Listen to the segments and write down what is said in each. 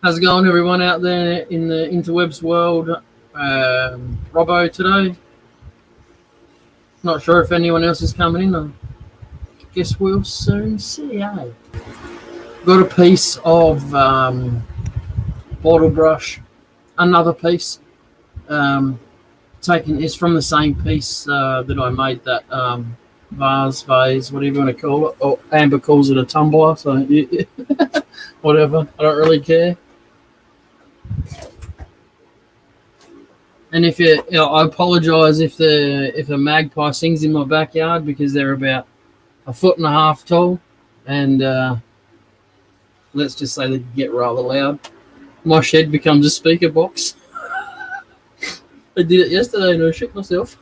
How's it going, everyone out there in the interwebs world? Robbo today. Not sure if anyone else is coming in. I guess we'll soon see. Eh? Got a piece of bottle brush. Another piece. Um, Taken is from the same piece that I made that vase, whatever you want to call it. Or Amber calls it a tumbler. So whatever. I don't really care. And I apologise if the magpie sings in my backyard because they're about a foot and a half tall, and let's just say they get rather loud. My shed becomes a speaker box. I did it yesterday and I shit myself.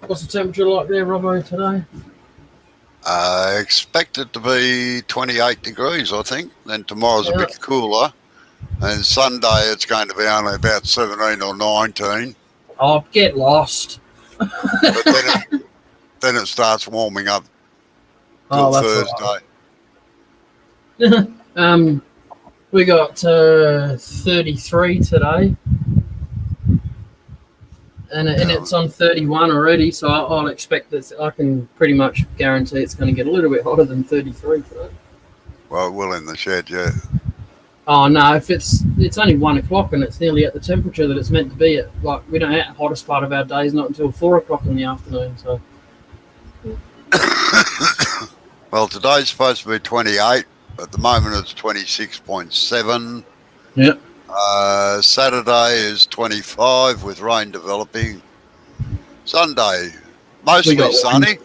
What's the temperature like there, Robbo, today? I expect it to be 28 degrees, I think. Then tomorrow's a bit cooler. And Sunday it's going to be only about 17 or 19. Oh, get lost. But then it starts warming up till Thursday. Right. We got 33 today. And it's on 31 already, so I'll expect that. I can pretty much guarantee it's going to get a little bit hotter than 33 today. Well, it will in the shed, yeah. Oh no! If it's only 1 o'clock and it's nearly at the temperature that it's meant to be at, like we don't have the hottest part of our days not until 4 o'clock in the afternoon. So, well, today's supposed to be 28. At the moment, it's 26.7. Yep. Saturday is 25 with rain developing. Sunday, mostly sunny.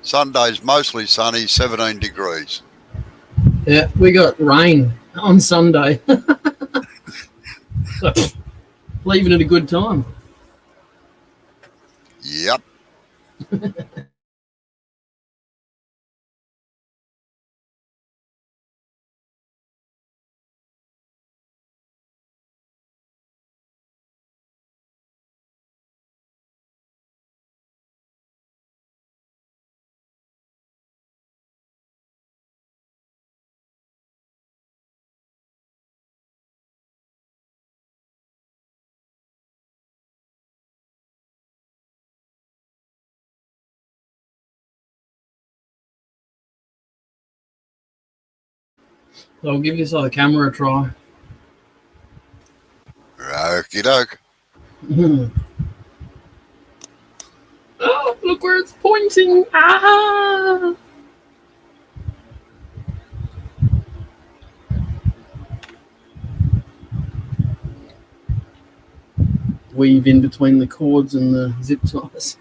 Sunday's mostly sunny, 17 degrees. Yeah, we got rain on Sunday. So, leaving it a good time. Yep. So I'll give this other camera a try. Okie doke. Oh, look where it's pointing! Ah! Weave in between the cords and the zip ties.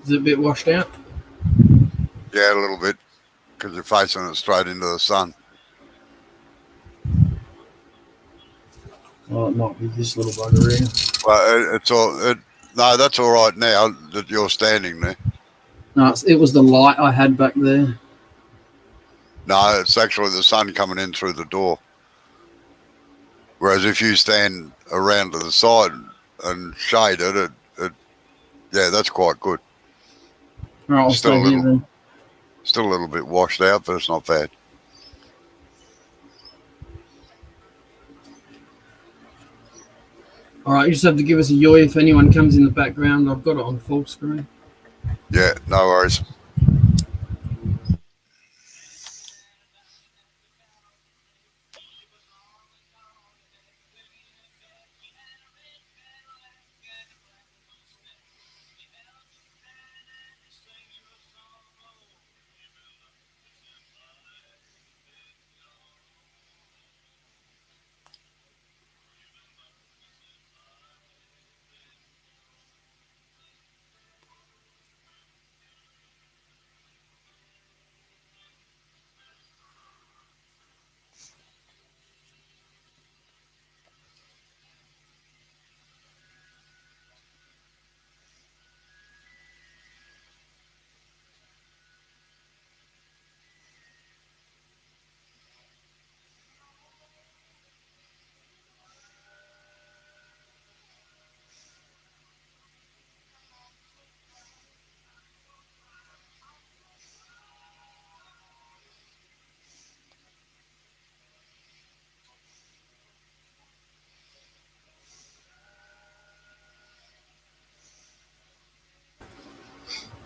Is it a bit washed out? Yeah, a little bit, because you're facing it straight into the sun. Oh, it might be this little bugger here. Well, no, that's all right now that you're standing there. No, it was the light I had back there. No, it's actually the sun coming in through the door. Whereas if you stand around to the side and shade it, yeah, that's quite good. All right, I'll stay here then. Still a little bit washed out, but it's not bad. All right, you just have to give us a yoy if anyone comes in the background. I've got it on full screen. Yeah, no worries.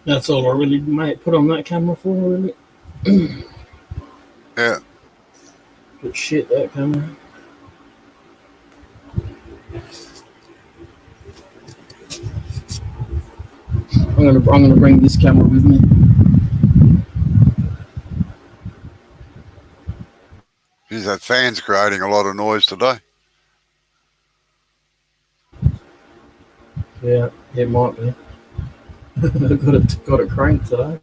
That's all I really put on that camera for, really. Yeah. But shit, that camera. I'm gonna bring this camera with me. Geez, that fan's creating a lot of noise today. Yeah, it might be. got it cranked today.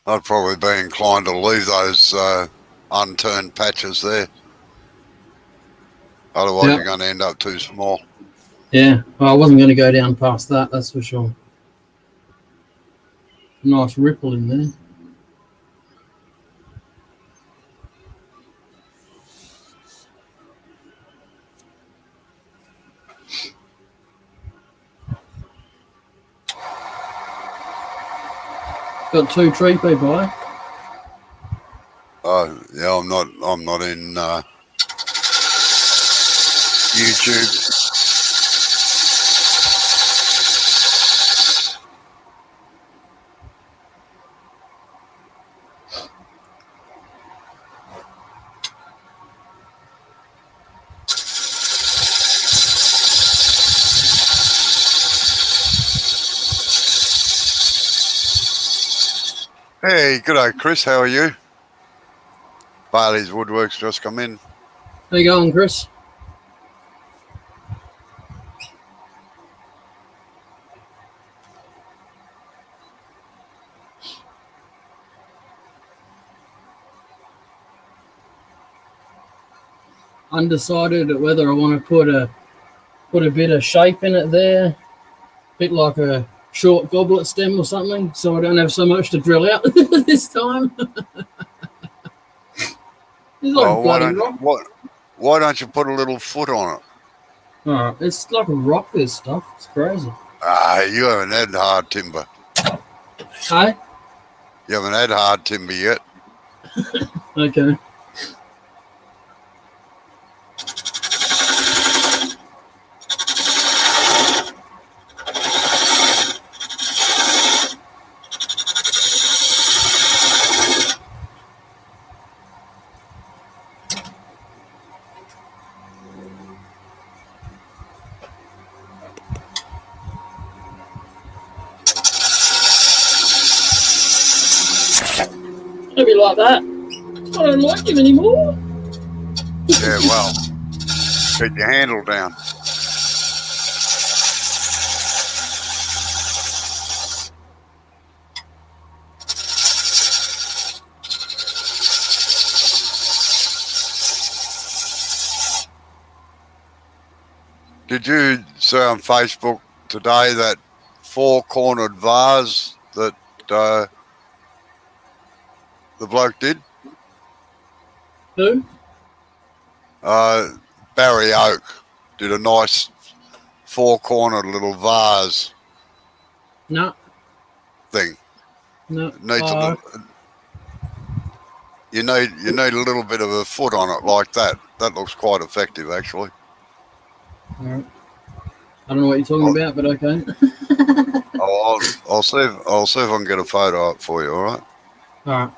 I'd probably be inclined to leave those unturned patches there. Otherwise, Yeah, you're going to end up too small. yeah. Well, I wasn't going to go down past that. That's for sure. Nice ripple in there. Got two tree people, eh? Yeah, I'm not in YouTube. Hey, good day, Chris. How are you? Bailey's Woodwork's just come in. How you going, Chris? Undecided whether I want to put a bit of shape in it there, a bit like a short goblet stem or something, so I don't have so much to drill out this time. It's like a Oh, bloody rock. why don't you put a little foot on it? Oh, it's like a rock. This stuff. It's crazy. Ah, you haven't had hard timber. Hey. You haven't had hard timber yet. Okay. Maybe like that. I don't like him anymore. Yeah, well, keep your handle down. Did you see on Facebook today that four-cornered vase that the bloke did? Who? Barry Oak did a nice four-cornered little vase No. thing. No. It needs a little. You need a little bit of a foot on it like that. That looks quite effective, actually. All right. I don't know what you're talking about, but okay. I'll see if I can get a photo up for you. All right. All right.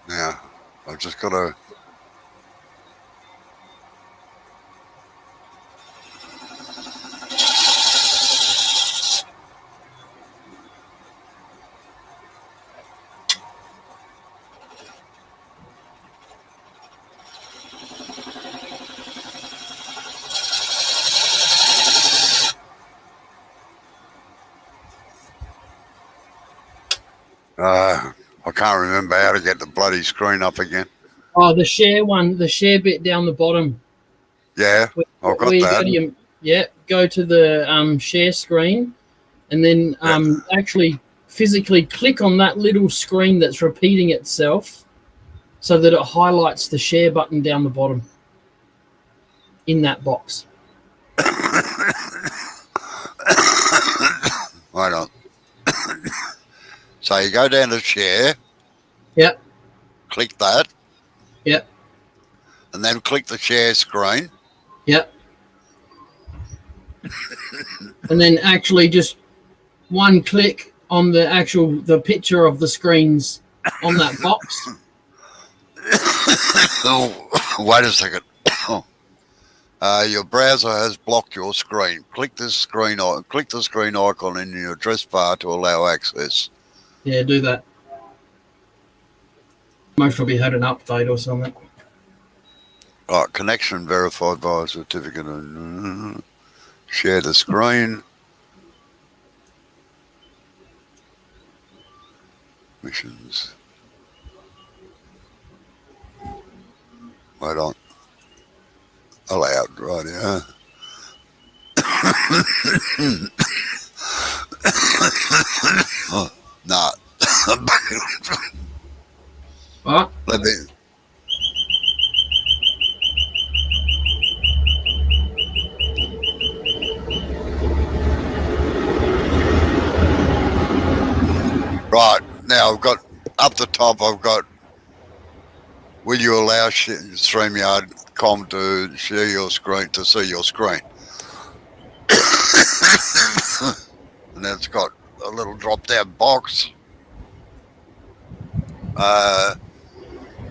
Yeah, I've just got to. I can't remember how to get the bloody screen up again. Oh, the share one, the share bit down the bottom. Yeah, I've got You that. go to go to the share screen, and then actually physically click on that little screen that's repeating itself, so that it highlights the share button down the bottom in that box. Hold on. So you go down to share. Yep. Click that. Yep. And then click the share screen. Yep. And then actually just one click on the picture of the screens on that box. Oh, wait a second. Your browser has blocked your screen. Click the screen icon in your address bar to allow access. Yeah, do that. Most probably had an update or something. Right, connection verified via certificate. Share the screen. Missions. Wait on. Allowed, right, yeah. Nah. What? Let me. Right now, I've got up the top. I've got. Will you allow StreamYard.com to share your screen to see your screen? And then it's got a little drop-down box.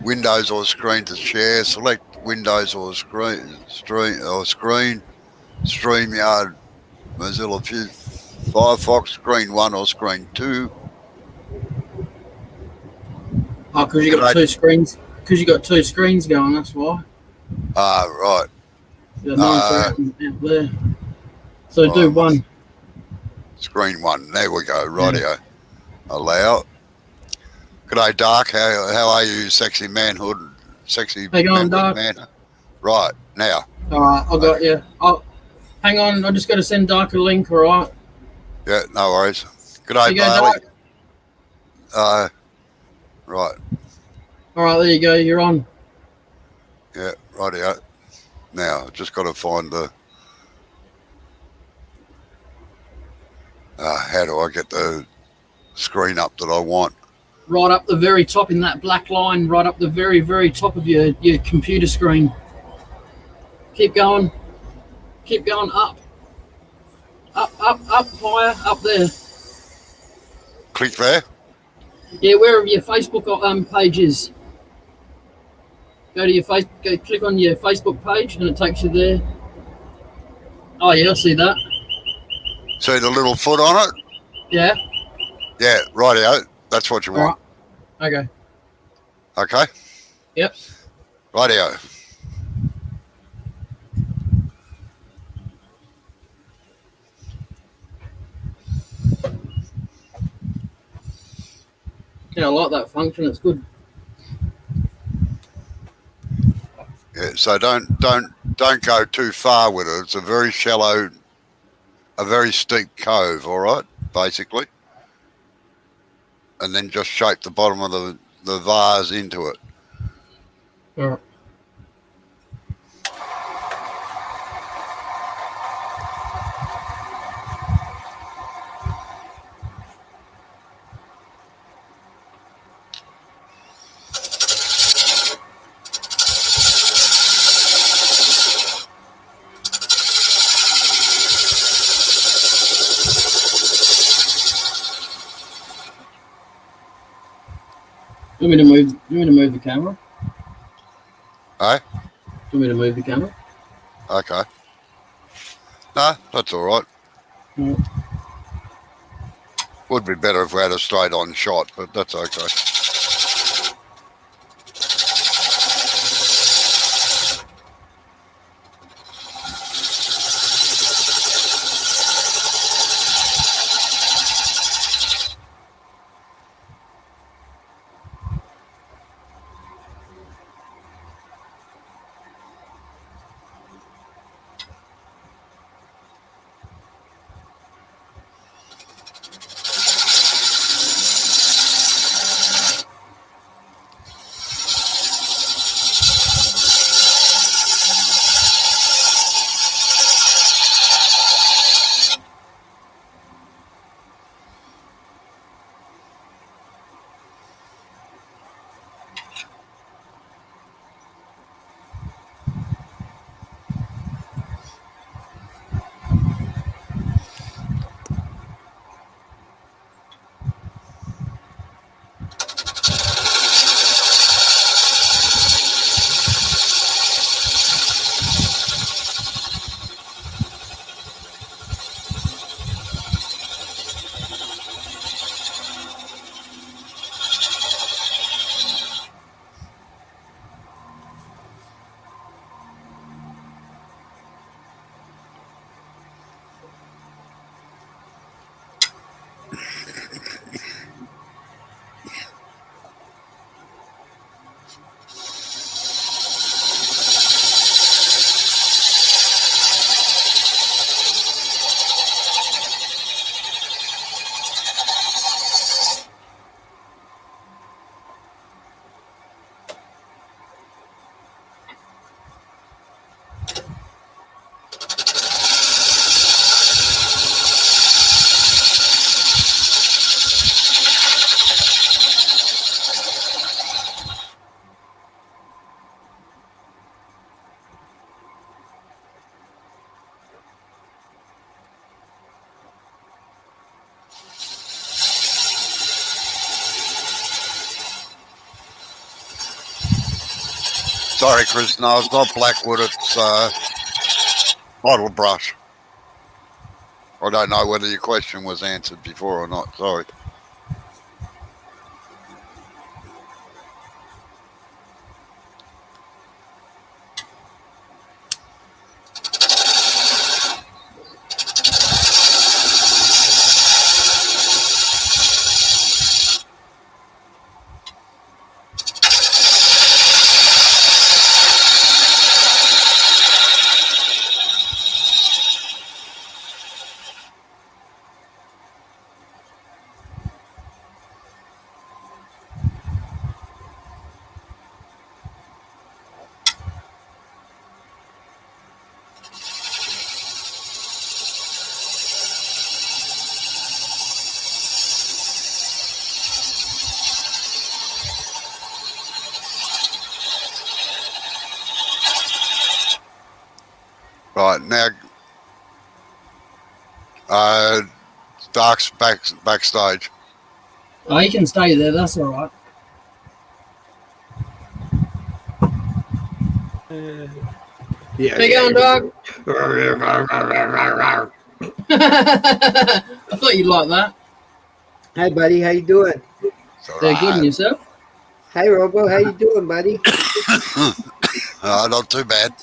Windows or screen to share. Select Windows or screen. StreamYard, Mozilla Firefox, screen 1 or screen 2. Oh, because you got G'day. two screens. Because you got two screens going. That's why. Right. You got mine's out there. So do one. Screen 1. There we go. Rightio. Yeah. Allow. G'day, Dark. How are you, sexy manhood? Sexy on, Dark. Man. Right, now. All right, I got you. Oh, hang on. I just got to send Dark a link, all right? Yeah, no worries. G'day, Bailey. Right. All right, there you go. You're on. Yeah, rightio. Now, I've just got to find the... how do I get the screen up that I want? Right up the very top in that black line, right up the very, very top of your computer screen. Keep going. Keep going up. Up, higher, up there. Click there? Yeah, wherever your Facebook page is. Go to your click on your Facebook page and it takes you there. Oh yeah, I see that. See the little foot on it? Yeah. Yeah, rightio. That's what you want. Right. Okay. Okay? Yep. Rightio. Yeah, I like that function. It's good. Yeah, so don't go too far with it. It's a very shallow, a very steep cove, all right, basically. And then just shape the bottom of the vase into it. All right. You want me to move the camera? Hey? You want me to move the camera? Okay. No, that's all right. Mm. Would be better if we had a straight on shot, but that's okay. Sorry, Chris. No, it's not blackwood. It's bottle brush. I don't know whether your question was answered before or not. Sorry. Right, now, Dark's backstage. Oh, you can stay there. That's all right. Yeah. How you going, dog? I thought you'd like that. Hi, buddy. How you doing? They're good in yourself. Hi, Robo. How you doing, buddy? Not too bad.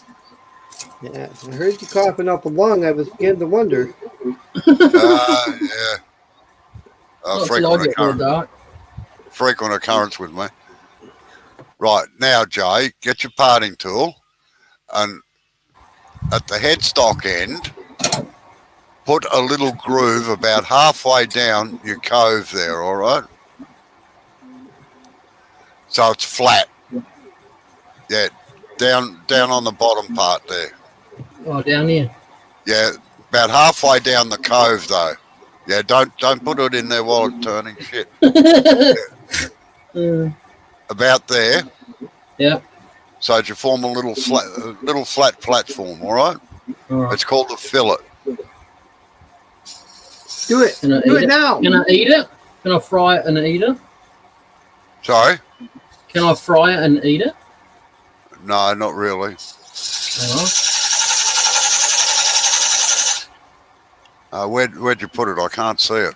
Yeah, I heard you coughing up a lung. I was beginning to wonder. Yeah. Frequent occurrence with me. Right, now, Jay, get your parting tool and at the headstock end, put a little groove about halfway down your cove there, all right? So it's flat. Yeah, down on the bottom part there. Oh, down here. Yeah, about halfway down the cove though. Yeah, don't put it in there while it's turning. Shit. About there. Yeah. So you form a little flat platform. All right. It's called a fillet. Do it. Do it now. Can I eat it? Can I fry it and eat it? Sorry. Can I fry it and eat it? No, not really. Where'd you put it? I can't see it.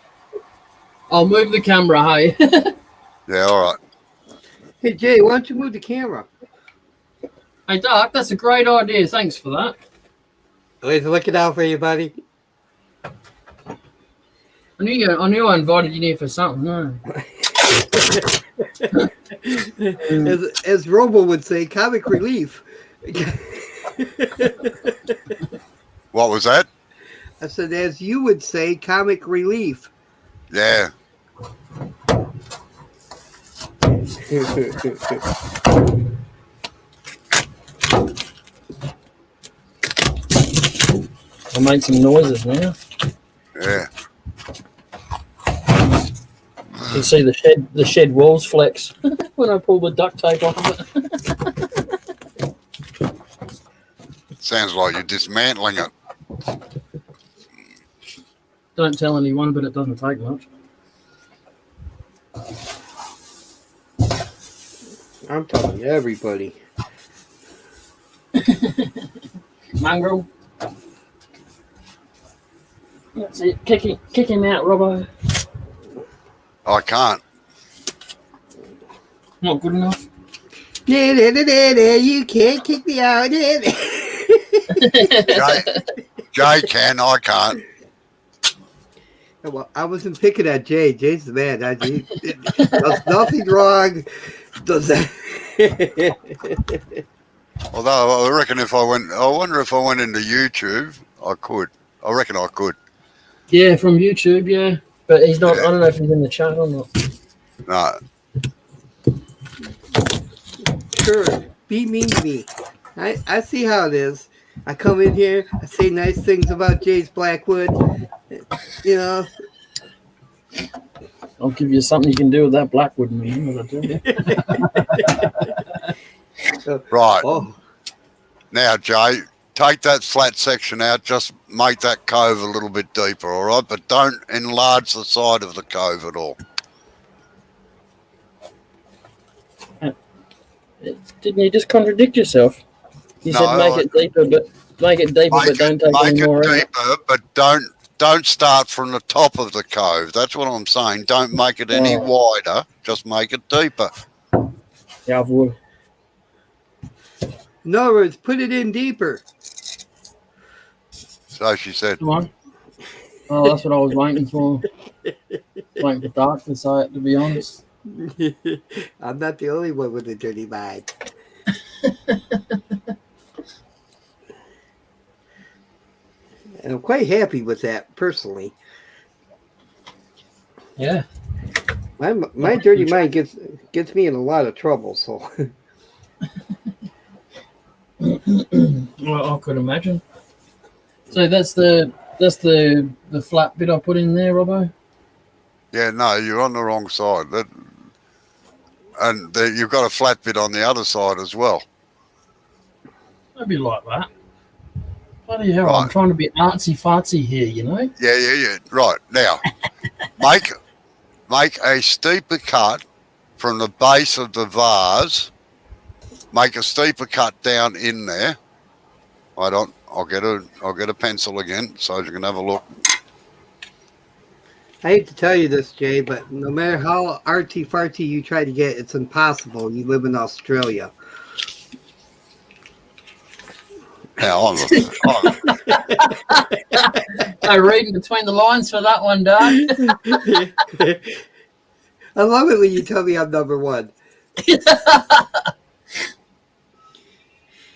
I'll move the camera, hey. Yeah, all right. Hey, Jay, why don't you move the camera? Hey, Doc, that's a great idea. Thanks for that. Always looking out for you, buddy. I knew I invited you here for something. No. As Robo would say, comic relief. What was that? I said, as you would say, comic relief. Yeah. I'll make some noises now. Yeah. You can see the shed walls flex when I pull the duct tape off of it. Sounds like you're dismantling it. Don't tell anyone, but it doesn't take much. I'm telling everybody. Mongrel. That's it. Kick him out, Robbo. I can't. Not good enough. You can't kick me out. Jay can, I can't. Well, I wasn't picking at Jay. Jay's the man. He does nothing wrong. Does that? Although I reckon I wonder if I went into YouTube, I could. I reckon I could. Yeah, from YouTube, yeah. But he's not, I don't know if he's in the chat or not. No. Sure. Be mean to me. I see how it is. I come in here, I say nice things about Jay's Blackwood. You know. I'll give you something you can do with that Blackwood, man. Right. Oh. Now, Jay, take that flat section out. Just make that cove a little bit deeper, all right? But don't enlarge the side of the cove at all. Didn't you just contradict yourself? You said make it deeper, but don't take any make more it out. deeper, but don't start from the top of the cove. That's what I'm saying. Don't make it any wider. Just make it deeper. Yeah, I would. In other words, put it in deeper. So she said. Come on. Oh, that's what I was waiting for. Waiting for Dark to say it, to be honest. I'm not the only one with a dirty mind. And I'm quite happy with that, personally. Yeah. My dirty mind gets me in a lot of trouble. So Well, I could imagine. So that's the flat bit I put in there, Robbo. Yeah, no, you're on the wrong side. You've got a flat bit on the other side as well. It'd be like that. Bloody hell! Right. I'm trying to be artsy fartsy here, you know. Yeah. Right now, make a steeper cut from the base of the vase. Make a steeper cut down in there. I'll get a pencil again so you can have a look. I hate to tell you this, Jay, but no matter how arty farty you try to get, it's impossible. You live in Australia. Now I'm reading between the lines for that one, Doug. I love it when you tell me I'm number one.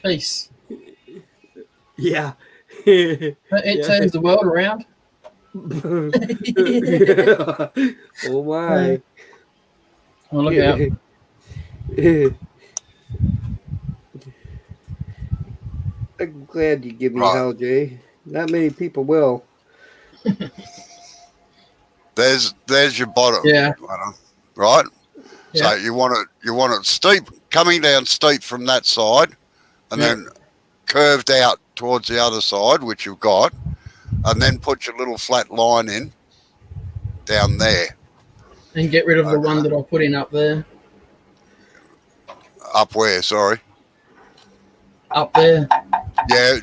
Peace. Yeah. It turns the world around. Oh my. Well, look out. I'm glad you give me hell, Jay. Not many people will. there's your bottom. Yeah. Right. Yeah. So you want it steep, coming down steep from that side, and then curved out towards the other side, which you've got, and then put your little flat line in down there. And get rid of the one that I put in up there. Up where? Sorry. Up there. Yeah.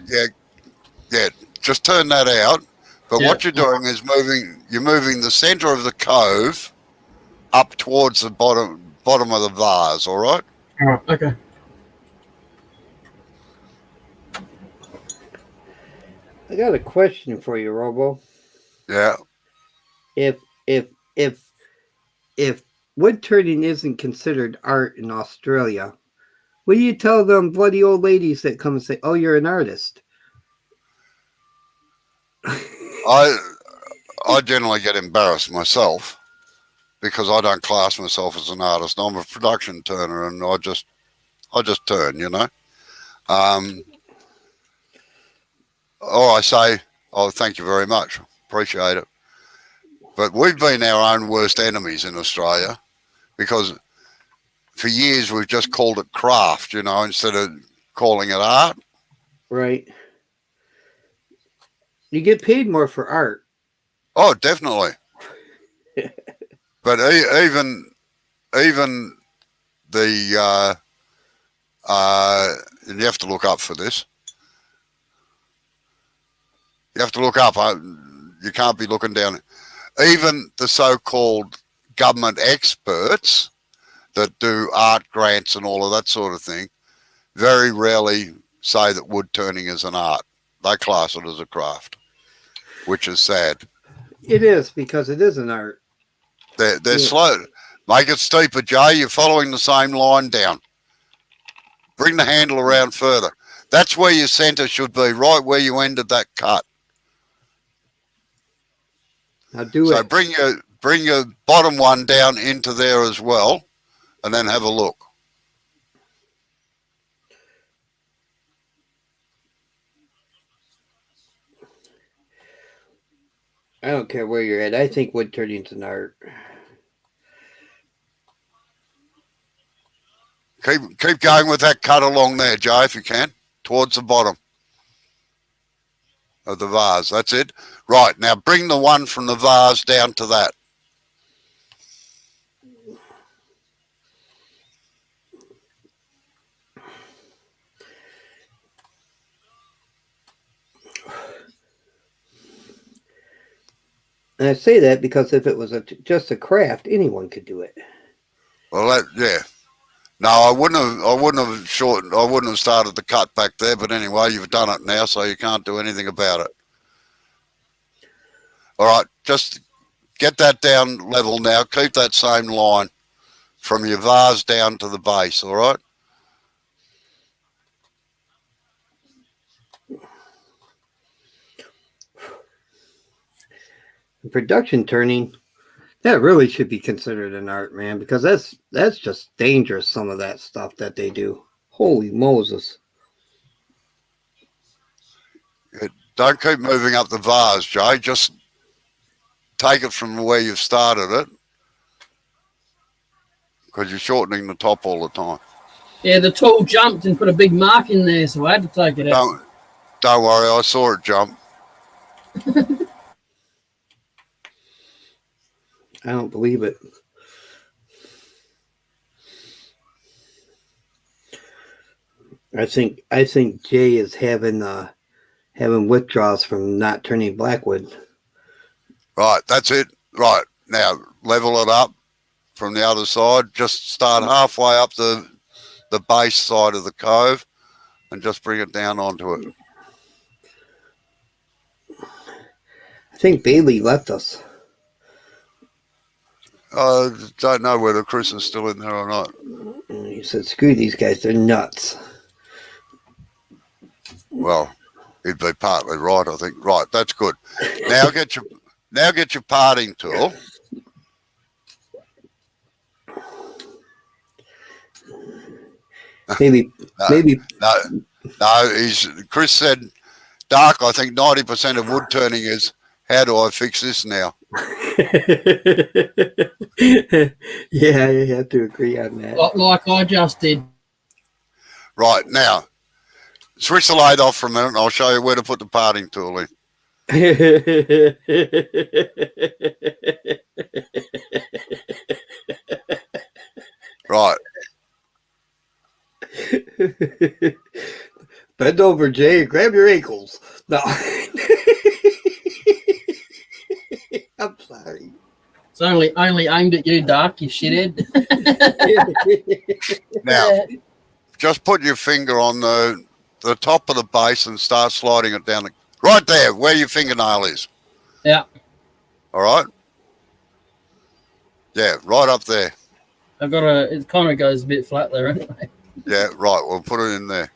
Just turn that out. But what you're doing is moving the center of the cove up towards the bottom of the vase. All right. All right. Okay. I got a question for you, Robo. Yeah. If wood turning isn't considered art in Australia, what do you tell them bloody old ladies that come and say, "Oh, you're an artist"? I generally get embarrassed myself because I don't class myself as an artist. I'm a production turner, and I just turn, you know. Or I say, "Oh, thank you very much, appreciate it." But we've been our own worst enemies in Australia because for years we've just called it craft, you know, instead of calling it art. Right. You get paid more for art. Oh, definitely. But even the and you have to look up for this. You have to look up. You can't be looking down. Even the so-called government experts that do art grants and all of that sort of thing very rarely say that wood turning is an art. They class it as a craft, which is sad. It is, because it is an art. They're slow. Make it steeper, Jay. You're following the same line down. Bring the handle around further. That's where your center should be, right where you ended that cut. Now do so it. So bring your bottom one down into there as well, and then have a look. I don't care where you're at. I think wood turning's an art. Keep going with that cut along there, Joe, if you can, towards the bottom of the vase. That's it. Right, now bring the one from the vase down to that. And I say that because if it was just a craft, anyone could do it. Well, yeah. No, I wouldn't have shortened. I wouldn't have started the cut back there. But anyway, you've done it now, so you can't do anything about it. All right, just get that down level now. Keep that same line from your vase down to the base. All right. Production turning, that really should be considered an art, man, because that's just dangerous, some of that stuff that they do. Holy Moses. Don't keep moving up the vase, Jay. Just take it from where you've started it, because you're shortening the top all the time. Yeah, the tool jumped and put a big mark in there, so I had to take it out. Don't worry, I saw it jump. I don't believe it. I think Jay is having withdrawals from not turning Blackwood. Right, that's it. Right, now level it up from the other side. Just start halfway up the base side of the cove and just bring it down onto it. I think Bailey left us. I don't know whether Chris is still in there or not. He said, "Screw these guys, they're nuts." Well, he'd be partly right, I think. Right, that's good. Now get your parting tool. Maybe. No. Chris said, Dark. I think 90% of wood turning is, how do I fix this now? Yeah, I have to agree on that. Like I just did. Right, now, switch the lathe off for a minute and I'll show you where to put the parting tool in. Right. Bend over, Jay. Grab your ankles. No. I'm sorry. It's only aimed at you, Dark, you shithead. Now, just put your finger on the top of the base and start sliding it down. Right there, where your fingernail is. Yeah. All right? Yeah, right up there. It kind of goes a bit flat there anyway. Yeah, right. We'll put it in there.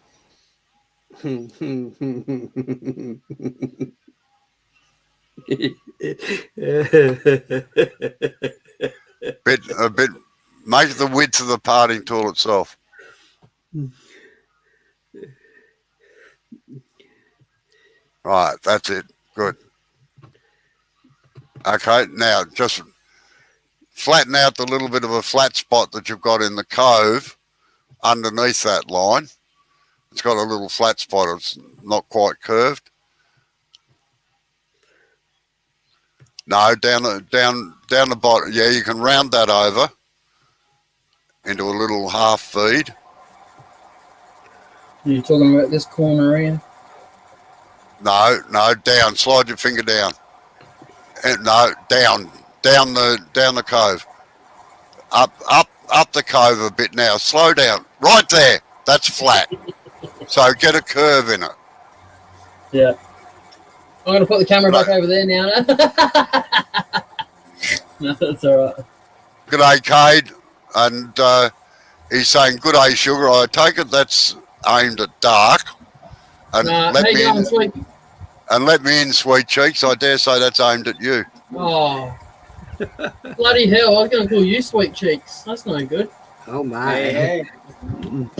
A bit. Make the width of the parting tool itself. Right, that's it. Good. Okay, now just flatten out the little bit of a flat spot that you've got in the cove underneath that line. It's got a little flat spot. It's not quite curved. No, down the bottom. Yeah, you can round that over into a little half feed. Are you talking about this corner here? No, down. Slide your finger down. And no, down the cove. Up the cove a bit now. Slow down. Right there. That's flat. So get a curve in it. Yeah. I'm going to put the camera back over there now. No, that's all right. Good day, Cade. And he's saying, good day, Sugar. I take it that's aimed at Dark. And let me in, Sweet Cheeks. I dare say that's aimed at you. Oh. Bloody hell. I was going to call you Sweet Cheeks. That's no good. Oh, my. Hey.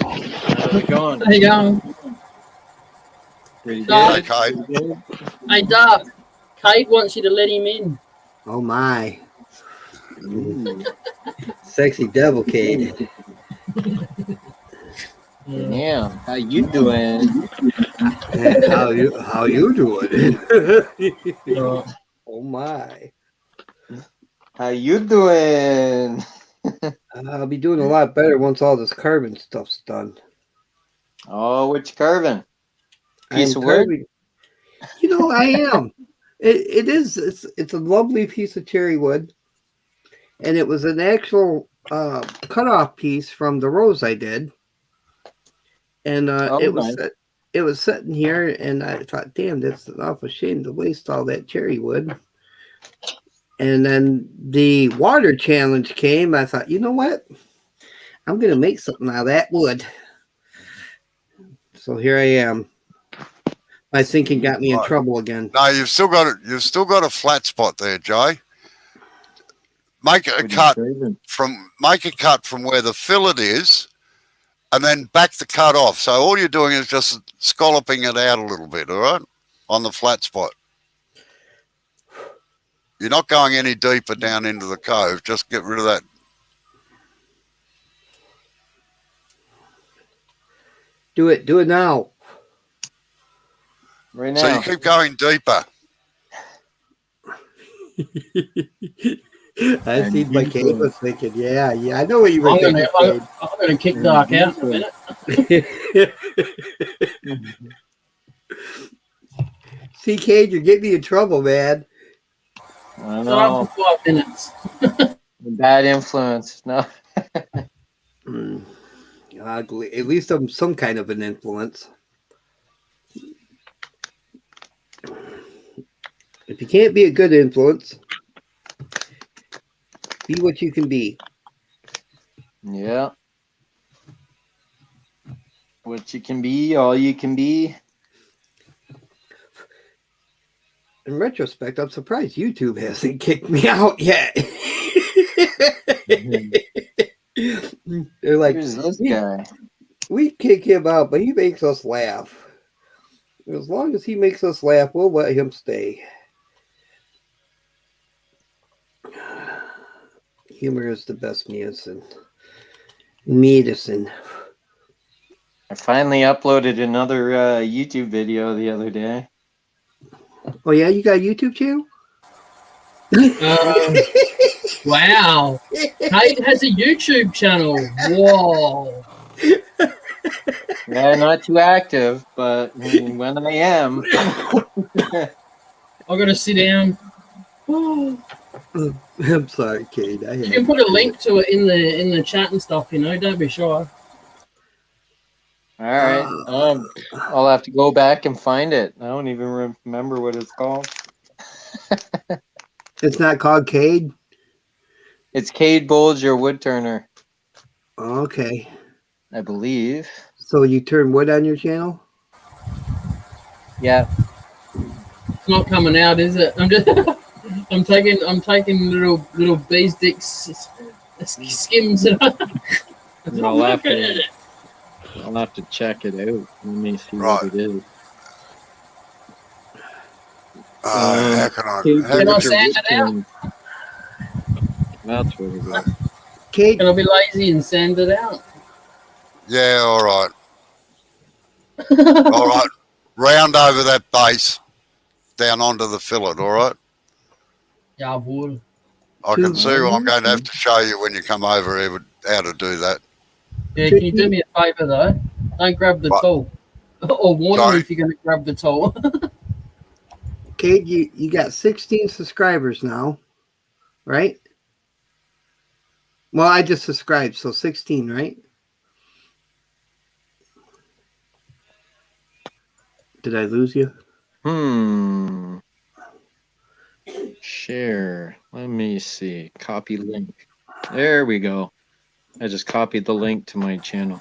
How's it going? How you going? Pretty Dark. good. Okay. Hey, Dark. Kate wants you to let him in. Oh, my. Sexy devil Kate. Damn, how you doing? How you doing? Oh my. How you doing? I'll be doing a lot better once all this carbon stuff's done. Oh, which carving? I'm Piece of wood? carving. You know, I am. It is. It's a lovely piece of cherry wood, and it was an actual cutoff piece from the rose I did, and Oh, nice. it was sitting here, and I thought, damn, that's an awful shame to waste all that cherry wood. And then the water challenge came. I thought, you know what? I'm gonna make something out of that wood. So here I am. My thinking got me in Right. trouble again. No, you've still got it. You've still got a flat spot there, Jay. Make a What are you cut saving? from where the fillet is, and then back the cut off. So all you're doing is just scalloping it out a little bit, all right, on the flat spot. You're not going any deeper down into the cove. Just get rid of that. Do it now. Right So now. you keep going deeper. I see my Kate was thinking, yeah, I know what you were I'm thinking. gonna kick Dark out in a minute. See, Cade, you're getting me in trouble, man. I Shut know. up for 5 minutes. Bad influence. No. Ugly. At least I'm some kind of an influence. If you can't be a good influence, be what you can be. Yeah. What you can be, all you can be. In retrospect, I'm surprised YouTube hasn't kicked me out yet. They're like, Who's this guy? we kick him out, but he makes us laugh. As long as he makes us laugh, we'll let him stay. Humor is the best medicine. I finally uploaded another YouTube video the other day. Oh yeah, you got a YouTube channel? Wow. Kate has a YouTube channel. Whoa. Yeah, not too active, but when I am. I gotta sit down. You I'm sorry, Kate. can put a link to it in the chat and stuff, you know, don't be shy. All right. I'll have to go back and find it. I don't even remember what it's called. It's not called Cade? It's Cade Bulge, your wood turner, Okay. I believe. So you turn wood on your channel? Yeah. It's not coming out, is it? I'm taking little bees dicks skims and I'll have to check it out. Let me see Right. what it is. How can I? Cade How Can I could you? sand it out? That's what it is. Kate, Can I be lazy and sand it out? Yeah, all right. All right. Round over that base down onto the fillet, all right? Yeah, I would. I can see what I'm going to have to show you when you come over here how to do that. Yeah, can you do me a favour though? Don't grab the What? tool. Or warn me Sorry? if you're going to grab the tool. Kate, you got 16 subscribers now, right? Well, I just subscribed, so 16, right? Did I lose you? Share. Let me see. Copy link. There we go. I just copied the link to my channel.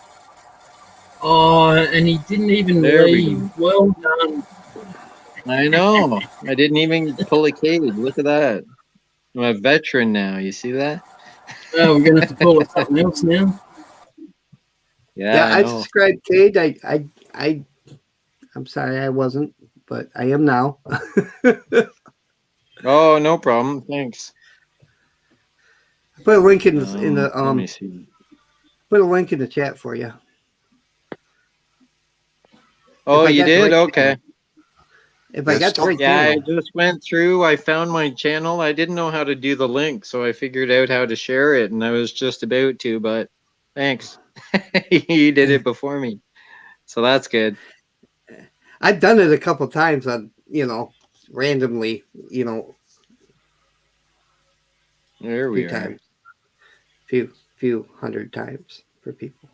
Oh, and he didn't even There we leave. Well done. I know. I didn't even pull a cage. Look at that. I'm a veteran now. You see that? Oh, we're going to have to call it something else now. Yeah, I I know. subscribed, Kate. I'm sorry I wasn't, but I am now. Oh, no problem. Thanks. Put a link in Let the me see. put a link in the chat for you. Oh, I you got the did? right Okay. If I Yeah, got the right Yeah, I channel. just went through. I found my channel. I didn't know how to do the link, so I figured out how to share it, and I was just about to, but thanks. You did it before me. So that's good. I've done it a couple times on, randomly, you know, There a we few are. times, few hundred times for people.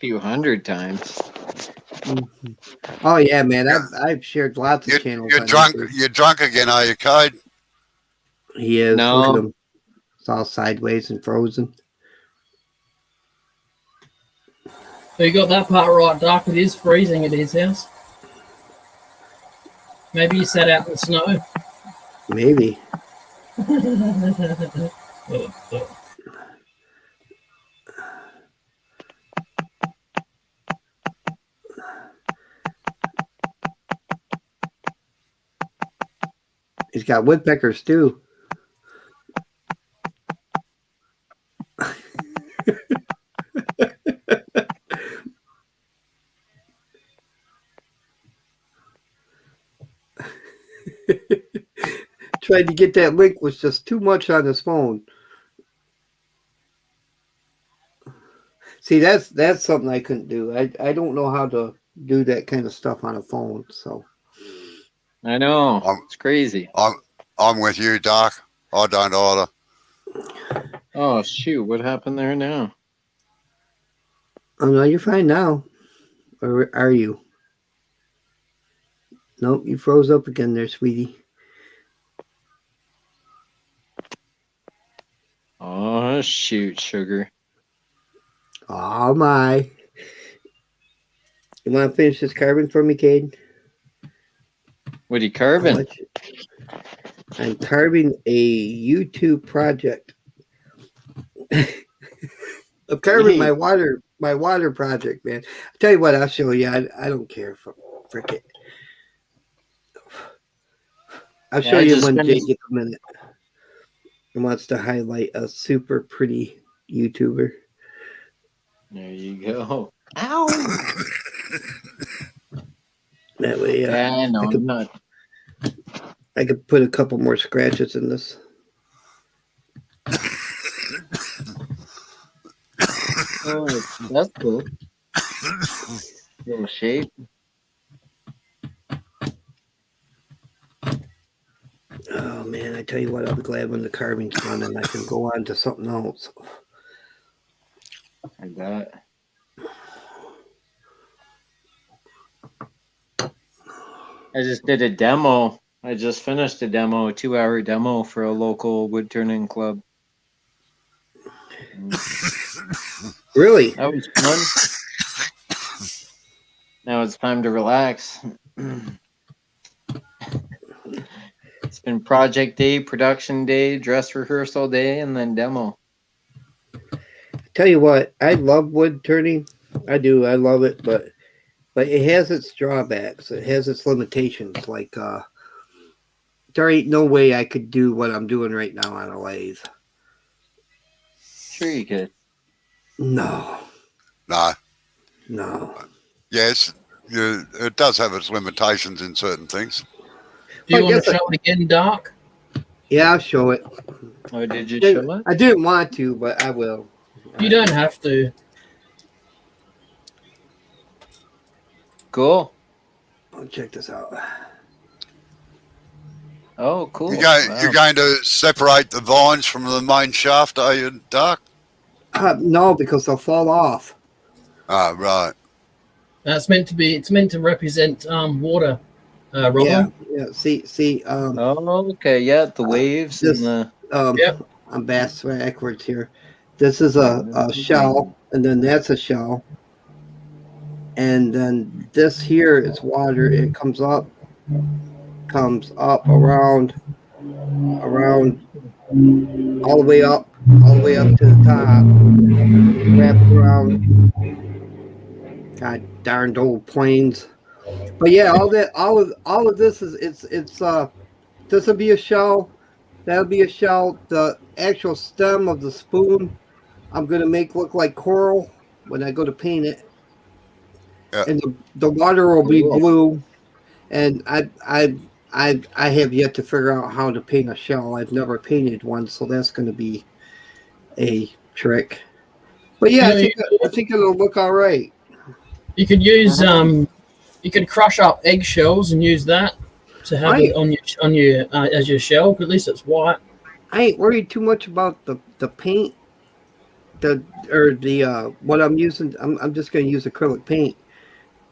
Few hundred times. Oh yeah, man! Yeah. I've shared lots of channels. You're on drunk. YouTube. You're drunk again, are you, Cade? He is. No. Look at him. It's all sideways and frozen. So you got that part right, Doc. It is freezing at his house. Maybe you sat out in the snow. Maybe. He's got woodpeckers too. Tried to get that link, was just too much on his phone. See, that's something I couldn't do. I don't know how to do that kind of stuff on a phone. So I know. I'm- It's crazy. I'm with you, Doc. I don't either. Oh shoot! What happened there now? oh no, you're fine now. Or are you? Nope, you froze up again there, sweetie. Oh shoot, sugar. Oh my. You want to finish this carbon for me, Cade? What are you I'll carbon? let you- I'm carving a YouTube project. I'm carving my water project, man. I'll tell you what, I'll show you. I don't care for frick it. I'll Yeah, show I you just when Jay finished- gets a minute and wants to highlight a super pretty YouTuber. There you go. Ow! That way, Yeah, no, I could- I'm not. I could put a couple more scratches in this. Oh, that's cool. Little shape. Oh man, I tell you what, I'll be glad when the carving's done and I can go on to something else. I bet. I just did a demo. I just finished a demo, a 2-hour demo for a local wood turning club. Really? That was fun. Now it's time to relax. It's been project day, production day, dress rehearsal day, and then demo. Tell you what, I love wood turning. I do. I love it, but it has its drawbacks. It has its limitations. Like there ain't no way I could do what I'm doing right now on a lathe. Sure you could. No. No. Yes, it does have its limitations in certain things. Do you I want guess to show it again, Doc? Yeah, I'll show it. Oh, did you show it? I didn't want to, but I will. You don't have to. Cool. I'll check this out. Oh, cool. You're going to separate the vines from the main shaft, are you, Doc? No, because they'll fall off. Ah, right. It's meant to represent water, Robbo. Yeah. See. Oh, okay. Yeah, the waves this- and the. Yep. I'm backwards here. This is a shell, and then that's a shell, and then this here is water. It comes up around, all the way up to the top, wrapped around. God darned old planes. But yeah, all of this is it's this will be a shell. That'll be a shell. The actual stem of the spoon, I'm gonna make look like coral when I go to paint it. Yeah. And the water will be Cool. blue. And I have yet to figure out how to paint a shell. I've never painted one, so that's gonna be a trick. But yeah, I think it'll look all right. You could use You could crush up eggshells and use that to have it on your as your shell. At least it's white. I ain't worried too much about the paint, the what I'm using. I'm just going to use acrylic paint,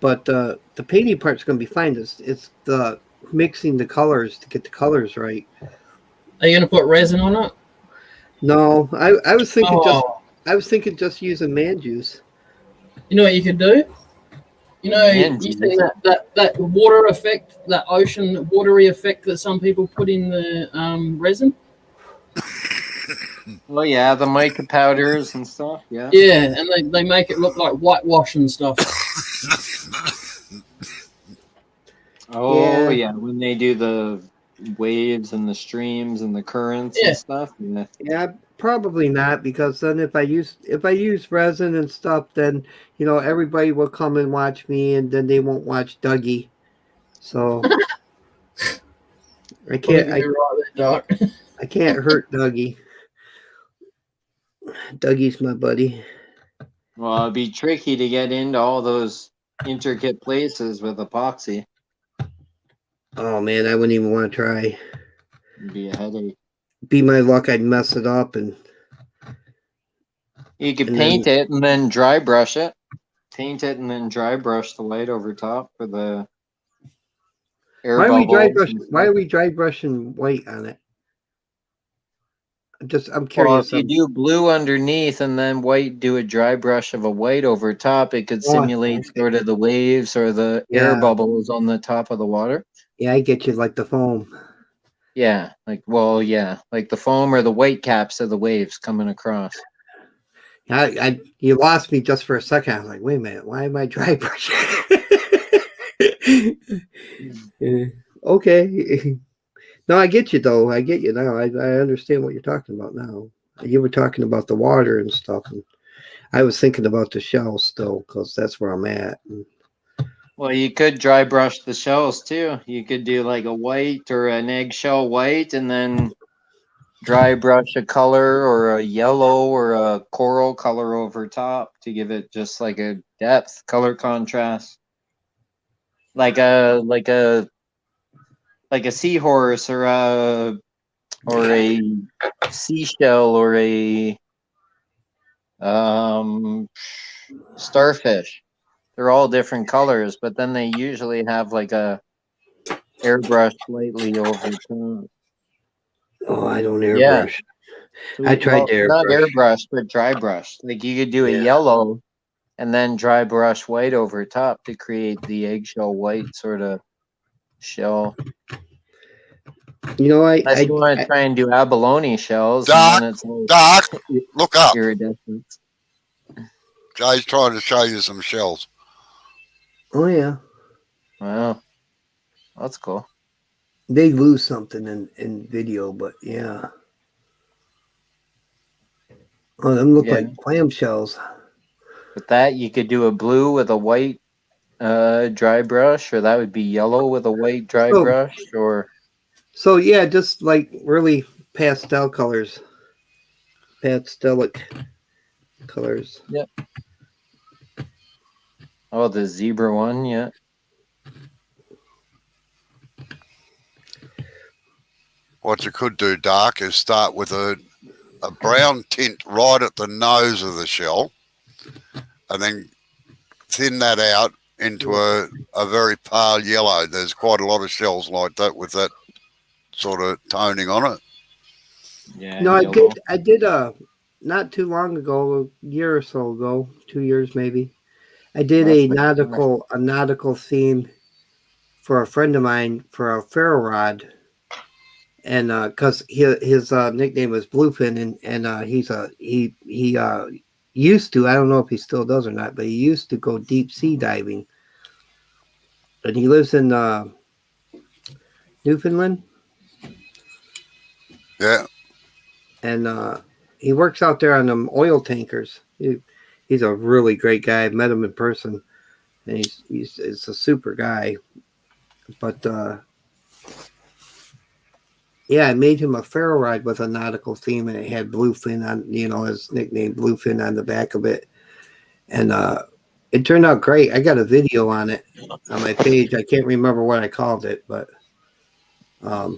but the painting part's going to be fine. It's the mixing the colors to get the colors right. Are you gonna put resin on it? No, I was thinking Oh, just using man juice. you know what you could do? You know, Man you juice. see that water effect, that ocean watery effect that some people put in the resin. Oh yeah, the mica powders and stuff. Yeah. Yeah, and they make it look like whitewash and stuff. Oh yeah, when they do the waves and the streams and the currents Yeah. and stuff. Yeah. Yeah, probably not, because then if I use resin and stuff, then everybody will come and watch me, and then they won't watch Dougie. So I can't You're right there, Doc. I can't hurt Dougie. Dougie's my buddy. Well, it'd be tricky to get into all those intricate places with epoxy. Oh man, I wouldn't even want to try. It'd be a headache. Be my luck, I'd mess it up, and You could And paint it and then dry brush it. Paint it and then dry brush the white over top for the air why are we dry bubbles. brush? and Why stuff. are we dry brushing white on it? I'm Well, curious. if you do blue underneath and then white, do a dry brush of a white over top, it could simulate okay. sort of the waves or the air Yeah. bubbles on the top of the water. Yeah, I get you, like the foam. Yeah, like the foam or the white caps of the waves coming across. You lost me just for a second. I was like, wait a minute, why am I dry brushing? Okay. No, I get you though. I get you now. I understand what you're talking about now. You were talking about the water and stuff, and I was thinking about the shell still, because that's where I'm at. Well, you could dry brush the shells too. You could do like a white or an eggshell white and then dry brush a color or a yellow or a coral color over top to give it just like a depth, color contrast. Like a seahorse or a seashell or a starfish. They're all different colors, but then they usually have like a airbrush slightly over top. Oh, I don't Yeah. airbrush. I tried to Not airbrush. airbrush, but dry brush. Like you could do a Yeah. yellow and then dry brush white over top to create the eggshell white sort of shell. Unless you want to try and do abalone shells, and then it's like Doc, look up. iridescent. Jay's trying to show you some shells. Oh yeah, Wow, that's cool. they lose something in video, but yeah. Oh, them look like clamshells. With that, you could do a blue with a white dry brush, or that would be yellow with a white dry brush, or So yeah, just like really pastel colors, pastelic colors. Yep. Oh, the zebra one, yeah. What you could do, Doc, is start with a brown tint right at the nose of the shell, and then thin that out into a very pale yellow. There's quite a lot of shells like that with that sort of toning on it. Yeah. No, I did not too long ago, a year or so ago, 2 years maybe. I did a nautical theme for a friend of mine for a ferro rod, and because his nickname was Bluefin, and he used to, I don't know if he still does or not, but he used to go deep sea diving, and he lives in Newfoundland. Yeah. And he works out there on them oil tankers. He's a really great guy. I've met him in person, and he's a super guy. But yeah, I made him a ferro ride with a nautical theme, and it had Bluefin on, his nickname Bluefin on the back of it. And It turned out great. I got a video on it on my page. I can't remember what I called it, but I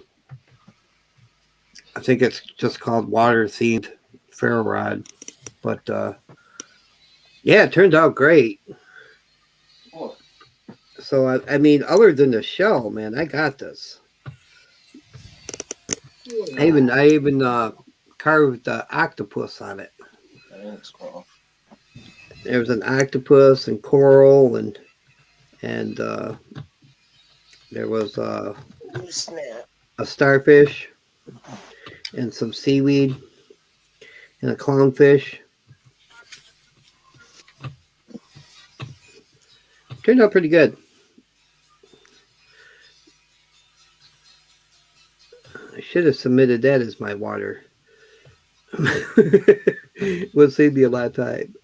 think it's just called Water Themed Ferro Rod. But yeah, it turned out great. So I mean, other than the shell, man, I got this. I even carved the octopus on it. That's cool. There was an octopus and coral and there was a starfish and some seaweed and a clownfish. Turned out pretty good. I should have submitted that as my water. Would save me a lot of time.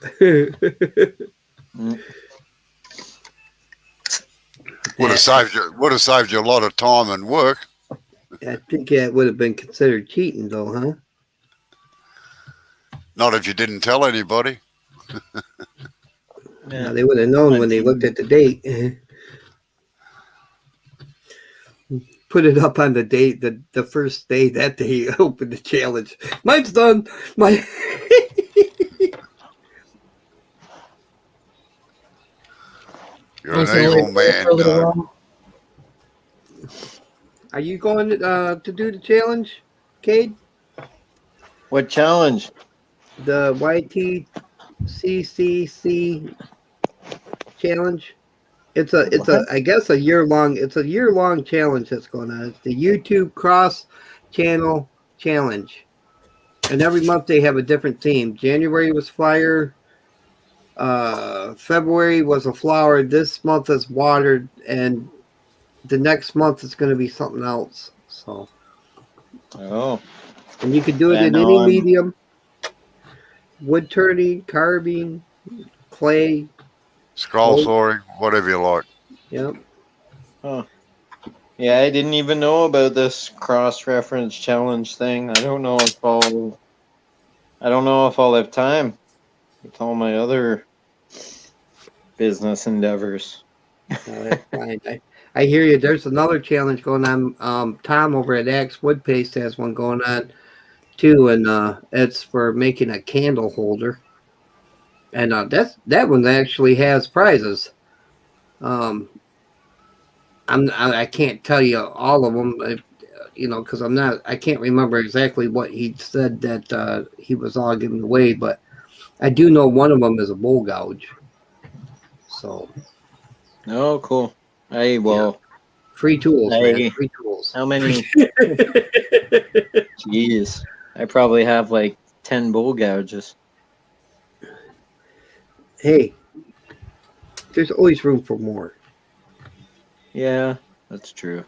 Would have saved you a lot of time and work. I think that would have been considered cheating, though, huh? Not if you didn't tell anybody. Yeah, they would have known when they looked at the date. Put it up on the date, the first day that they opened the challenge. Mine's done. My You're an evil man, Doug. Are you going to do the challenge, Cade? What challenge? The YTCCC challenge. It's I guess a year long challenge that's going on. It's the YouTube Cross Channel Challenge. And every month they have a different theme. January was fire. February was a flower. This month is water, and the next month is going to be something else. So, and you can do it in any medium: wood turning, carving, clay, scroll sawing, whatever you like. Yep. Huh. Yeah, I didn't even know about this cross-reference challenge thing. I don't know if I'll have time with all my other business endeavors. That's fine. I hear you. There's another challenge going on. Tom over at Axe Wood Paste has one going on too, and it's for making a candle holder. And that one actually has prizes. I can't tell you all of them, because I can't remember exactly what he said that he was all giving away, but I do know one of them is a bull gouge. So. Oh, cool. Free tools, man. Free tools. How many? Jeez. I probably have like 10 bull gouges. Hey, there's always room for more. Yeah, that's true.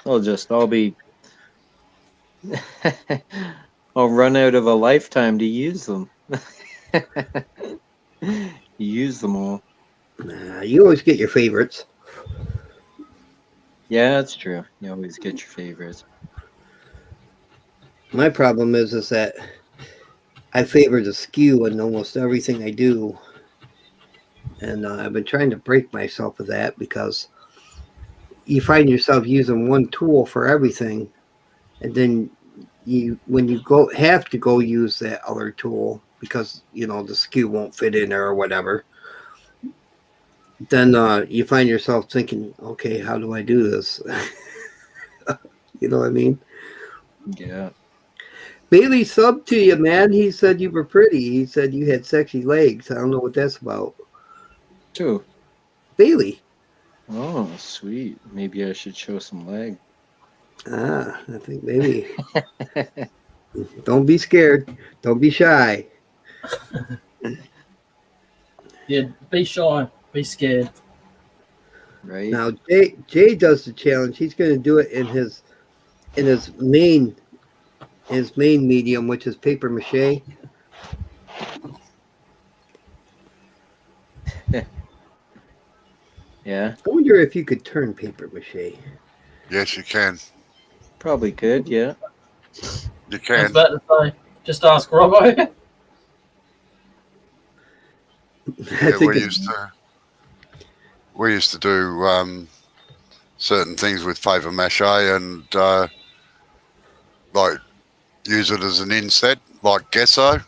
I'll run out of a lifetime to use them. Use them all. Nah, you always get your favorites. Yeah, that's true. You always get your favorites. My problem is that I favor the skew in almost everything I do. And I've been trying to break myself of that because you find yourself using one tool for everything. And then when you have to go use that other tool because, the skew won't fit in there or whatever, then you find yourself thinking, okay, how do I do this? You know what I mean? Yeah. Bailey subbed to you, man. He said you were pretty. He said you had sexy legs. I don't know what that's about. Who? Bailey. Oh, sweet. Maybe I should show some leg. I think maybe. Don't be scared. Don't be shy. Yeah, be shy. Be scared. Right. Now Jay does the challenge. He's going to do it in his main medium, which is paper mache. Yeah. I wonder if you could turn paper mache. Yes, you can. Probably could, yeah. You I was can. about to say, just ask Robbo. Yeah, we used to. we used to do certain things with paper mache and like use it as an inset, like gesso,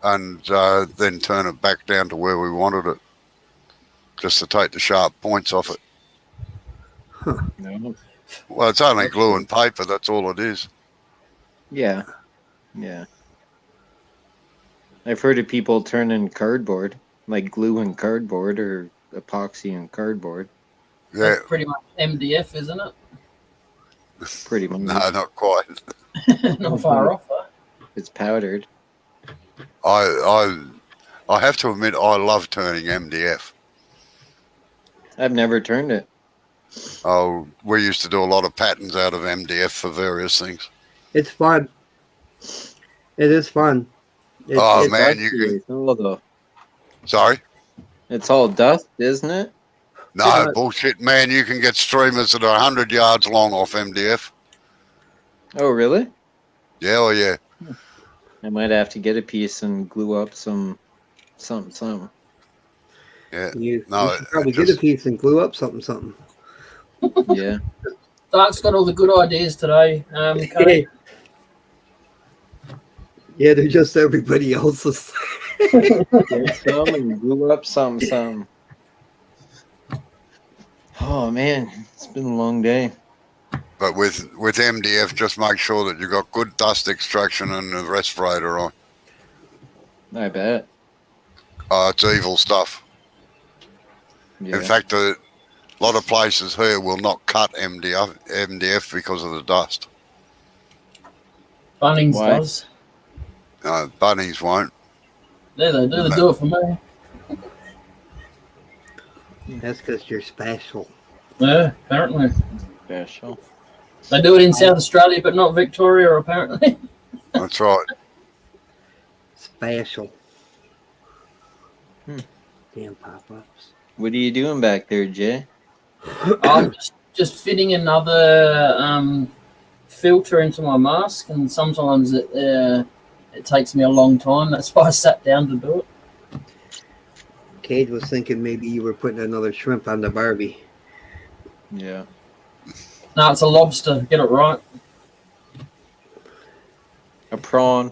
and then turn it back down to where we wanted it, just to take the sharp points off it. No. Well, it's only glue and paper. That's all it is. Yeah. Yeah. I've heard of people turning cardboard, like glue and cardboard or epoxy and cardboard. Yeah, That's pretty much MDF, isn't it? Pretty much. no, not quite. Not far off, though. It's powdered. I have to admit, I love turning MDF. I've never turned it. Oh, we used to do a lot of patterns out of MDF for various things. It's fun. It is fun. Oh, man, dusty you can- as hell, though. Sorry? It's all dust, isn't it? No, bullshit, man. You can get streamers that are 100 yards long off MDF. Oh, really? Yeah, oh, yeah. I might have to get a piece and glue up something. Yeah. You No, should probably it get a just- piece and glue up something. Yeah. Dark's got all the good ideas today. Cody. Yeah, they're just everybody else's. Get some and glue up some. Oh man, it's been a long day. But with MDF, just make sure that you've got good dust extraction and the respirator on. I bet. It's evil stuff. Yeah. In fact, a lot of places here will not cut MDF because of the dust. Bunnings Why? does. Bunnings won't. There they do. They do it for me. That's because you're special. Yeah, apparently. Special. They do it in South Australia, but not Victoria, apparently. That's right. Special. Hmm. Damn pop-ups. What are you doing back there, Jay? I'm just fitting another filter into my mask, and sometimes it takes me a long time. That's why I sat down to do it. Cade was thinking maybe you were putting another shrimp on the Barbie. Yeah. No, it's a lobster. Get it right. A prawn.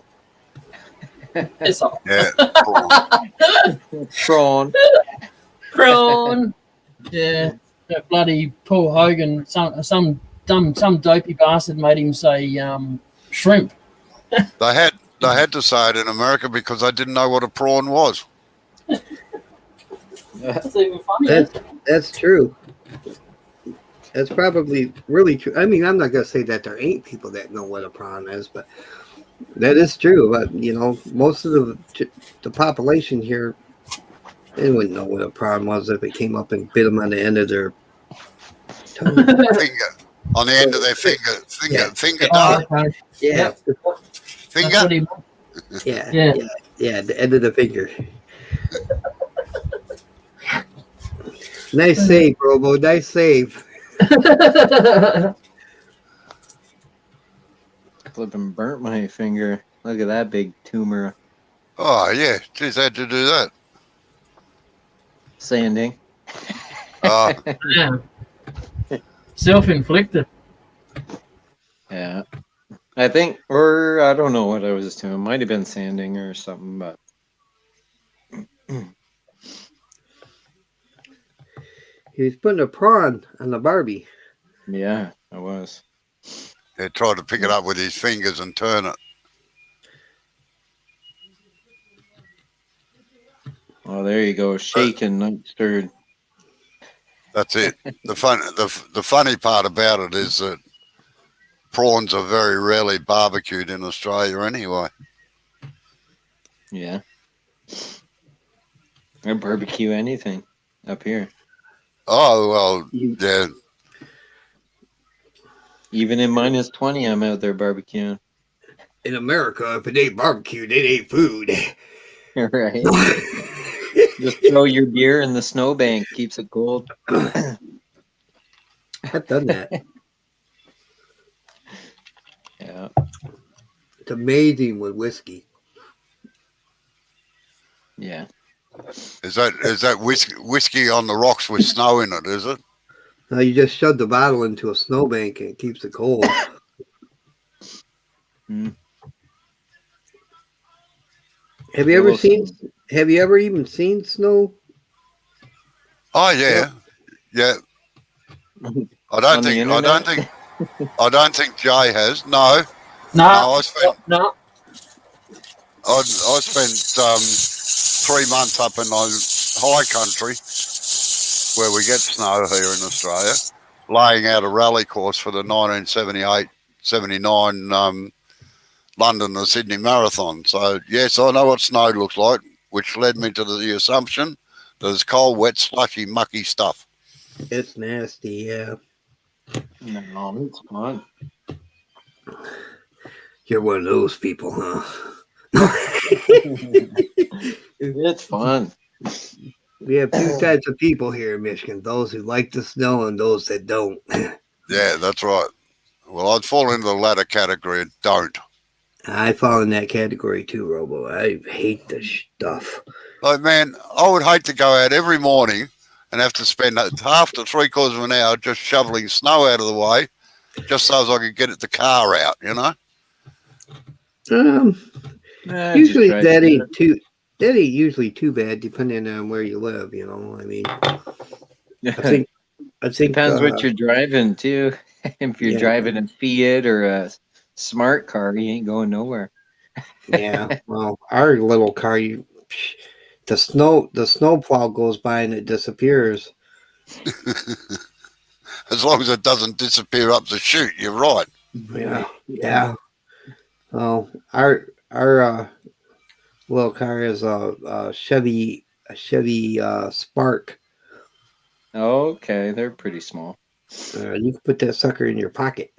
It's a Yeah. Prawn. prawn. Yeah, that bloody Paul Hogan. Some dopey bastard made him say shrimp. They had to say it in America because they didn't know what a prawn was. That's even funnier. That's true. That's probably really true. I mean, I'm not gonna say that there ain't people that know what a prawn is, but that is true. But most of the population here, they wouldn't know what a prawn was if it came up and bit them on the end of their tongue. Finger. On the end of their finger. Yeah. Finger, Oh, no? okay. Yeah, That's what Finger? he yeah, the end of the finger. Nice save, Robo. Nice save. Flipping burnt my finger. Look at that big tumor. Oh, yeah. Geez, how'd you do that? Sanding. Yeah. Self-inflicted. Yeah. I think, or I don't know what I was doing. Might have been sanding or something, but He was putting a prawn on the Barbie. yeah, I was. He tried to pick it up with his fingers and turn it. Oh, there you go. Shaken, not stirred. That's it. The funny part about it is that prawns are very rarely barbecued in Australia anyway. Yeah. I barbecue anything up here. Oh, well, yeah. Even in minus 20, I'm out there barbecuing. In America, if it ain't barbecued, it ain't food. Right. Just throw your beer in the snowbank, keeps it cold. I've done that. Yeah. It's amazing with whiskey. Yeah. Is that whiskey on the rocks with snow in it? Is it? No, you just shove the bottle into a snowbank and it keeps it cold. Mm. Have you ever seen? Have you ever even seen snow? Oh yeah, yeah. I On the internet? don't think Jay has. No, No, I spent no. I spent 3 months up in the high country where we get snow here in Australia, laying out a rally course for the 1978-79 London and Sydney Marathon. So yes, I know what snow looks like, which led me to the assumption that it's cold, wet, slushy, mucky stuff. It's nasty. Yeah, No, it's fun. you're one of those people, huh? It's fun. We have two types of people here in Michigan: those who like the snow and those that don't. Yeah, that's right. Well, I'd fall into the latter category and don't. I fall in that category too, Robo. I hate the stuff. Like, man, I would hate to go out every morning and have to spend half to 3/4 of an hour just shoveling snow out of the way, just so as I could get the car out, you know? Usually that ain't too. That ain't usually too bad, depending on where you live. You know, I mean, I think Depends what you're driving too. If you're driving a Fiat or a smart car, you ain't going nowhere. Yeah, well, our little car, the snow plow goes by and it disappears. As long as it doesn't disappear up the chute, you're right. Yeah. Well, our little car is a Chevy Spark. Okay, they're pretty small. You can put that sucker in your pocket.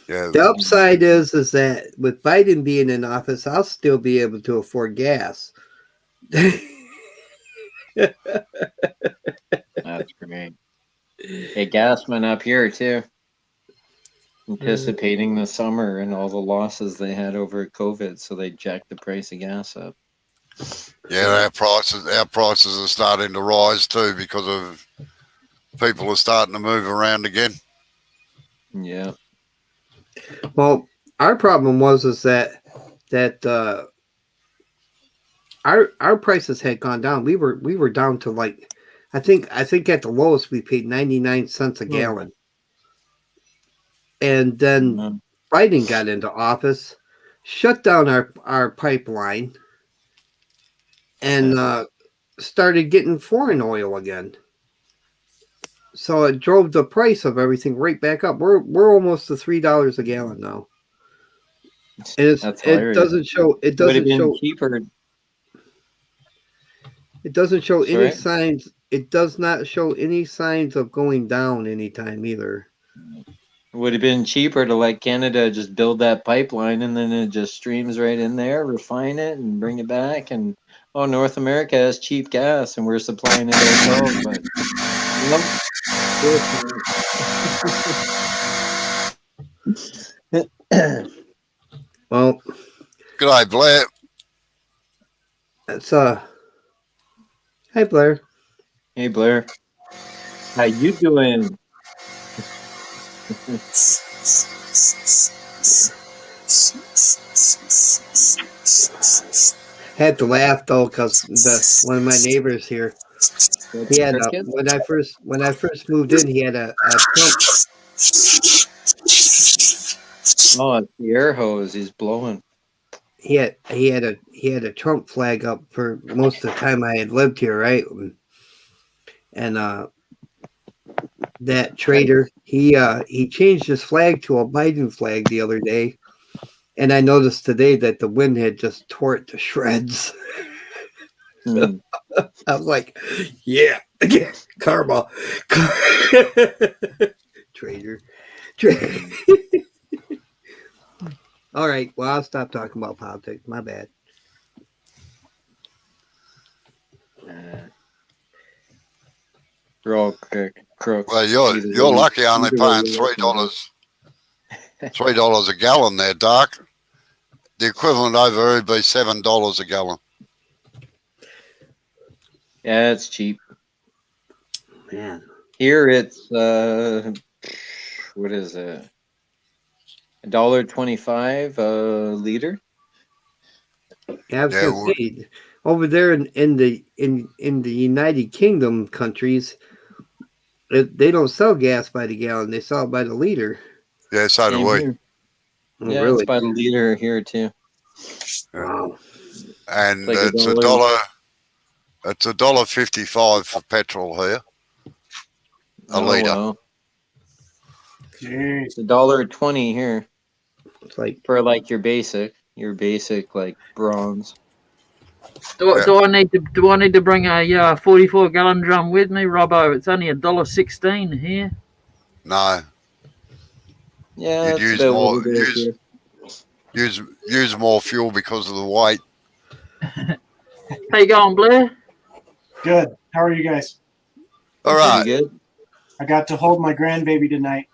Yeah. The upside is that with Biden being in office, I'll still be able to afford gas. That's great. Hey, gas went up here too. Anticipating the summer and all the losses they had over COVID, so they jacked the price of gas up. Yeah, our prices are starting to rise too because of people are starting to move around again. Yeah. Well, our problem was that our prices had gone down. We were down to like I think at the lowest we paid 99 cents a gallon. And then Biden got into office, shut down our pipeline, and started getting foreign oil again. So it drove the price of everything right back up. We're almost to $3 a gallon now. And it doesn't show cheaper. It doesn't show any signs. It does not show any signs of going down anytime either. It would have been cheaper to let Canada just build that pipeline and then it just streams right in there, refine it and bring it back. And North America has cheap gas and we're supplying it ourselves. But well, good day, Blair. That's Hi, Blair. Hey, Blair. How you doing? Had to laugh though because one of my neighbors here, he had when I first moved in, he had a Trump. Oh, it's the air hose. He's blowing. He had a Trump flag up for most of the time I had lived here, right? And that traitor, he changed his flag to a Biden flag the other day, and I noticed today that the wind had just tore it to shreds. I was like, yeah, karma. Traitor. All right, well, I'll stop talking about politics. My bad. We're all crooks. Well, you're lucky only paying $3 a gallon there, Dark. The equivalent over here would be $7 a gallon. Yeah, it's cheap. Man. Here it's what is it? $1.25 a liter. Yeah, I was Yeah, gonna well, say over there in the United Kingdom countries, they don't sell gas by the gallon; they sell it by the liter. yeah, so do Same we. here. Oh, Yeah, it's really? by the liter here too. Wow. And Like it's $1. $1. It's $1.55 for petrol here. A Oh litre. wow. Jeez. It's $1.20 here It's like for like your basic like bronze. Do I need to bring a 44-gallon drum with me, Robbo? It's only $1.16 here. No. Yeah, You'd that's use about more what it is here. use more fuel because of the weight. How you going, Blair? Good. How are you guys? All Pretty right. good. I got to hold my grandbaby tonight.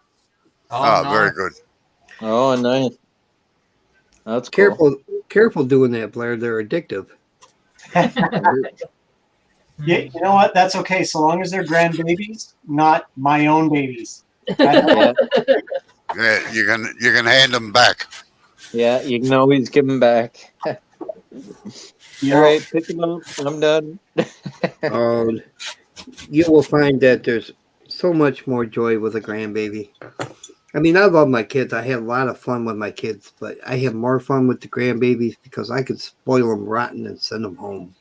Oh, very good. Oh, nice. That's cool. careful doing that, Blair. They're addictive. Yeah, you know what? That's okay, so long as they're grandbabies, not my own babies. Yeah, Yeah, you can hand them back. yeah. You can always give them back. You All know, right, pick them up. I'm done. You will find that there's so much more joy with a grandbaby. I mean, I love my kids. I have a lot of fun with my kids, but I have more fun with the grandbabies because I could spoil them rotten and send them home.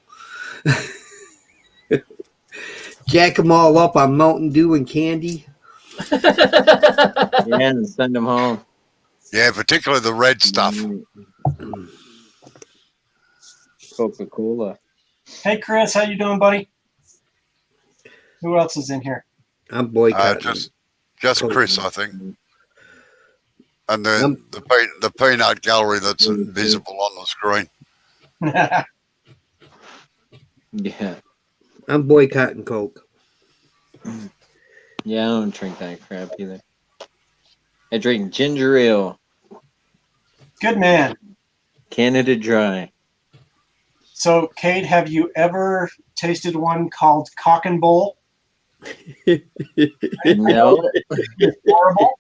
Jack them all up on Mountain Dew and candy. Yeah, and send them home. Yeah, particularly the red stuff. Coca-Cola. hey Chris, how you doing, buddy? Who else is in here? I'm boycotting. Just Coke. Chris, I think. And Um, the peanut gallery that's visible on the screen. Yeah. I'm boycotting Coke. Yeah, I don't drink that crap either. I drink ginger ale, Good man. Canada Dry. So, Kate, have you ever tasted one called Cock and Bull? No. It's horrible.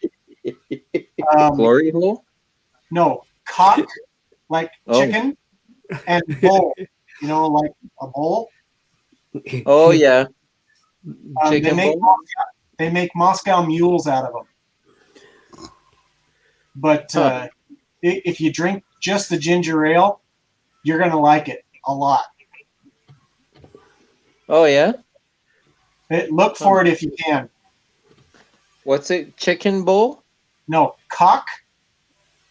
Glory hole? No, cock, like Oh. chicken, and bull, like a bull. Oh, yeah. They Chicken make bull? they make Moscow mules out of them. But if you drink just the ginger ale, you're going to like it a lot. Oh, yeah? Look for it if you can. What's it? Chicken bowl? No, cock,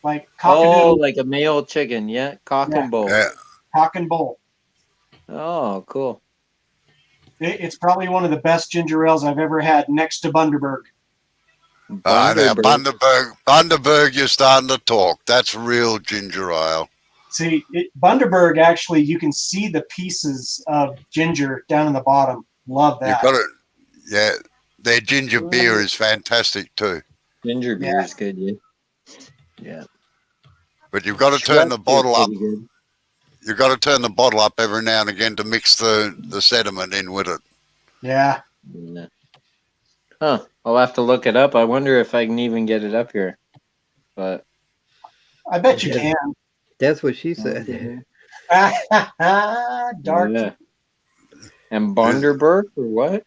like Oh, cockadoodle, like a male chicken. Yeah. Cock Yeah. and bowl. Yeah. cock and bull. Oh, cool. It's probably one of the best ginger ales I've ever had, next to Bundaberg. Now Bundaberg. Bundaberg, you're starting to talk. That's real ginger ale. See, Bundaberg, actually, you can see the pieces of ginger down in the bottom. Love You've that. got it. Yeah, their ginger beer is fantastic too. Ginger beer is good, yeah. Yeah. But you've got to turn the bottle up. Pretty good. You've got to turn the bottle up every now and again to mix the sediment in with it. Yeah. Yeah. Huh. I'll have to look it up. I wonder if I can even get it up here. But I bet you Yeah. can. That's what she said. Dark. yeah. And Bundaberg or what?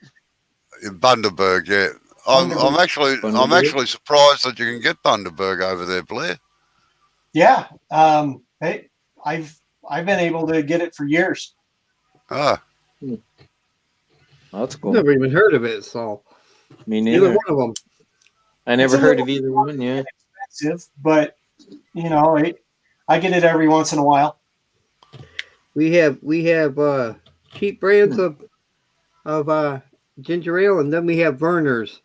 Bundaberg, yeah. I'm Bundaberg? actually surprised that you can get Bundaberg over there, Blair. Yeah. Hey, I've been able to get it for years. Ah, That's I've cool. never even heard of it, so Me neither neither. one of them. I never It's a heard of little- either one, yeah. Expensive, but I get it every once in a while. We have cheap brands of ginger ale, and then we have Verner's.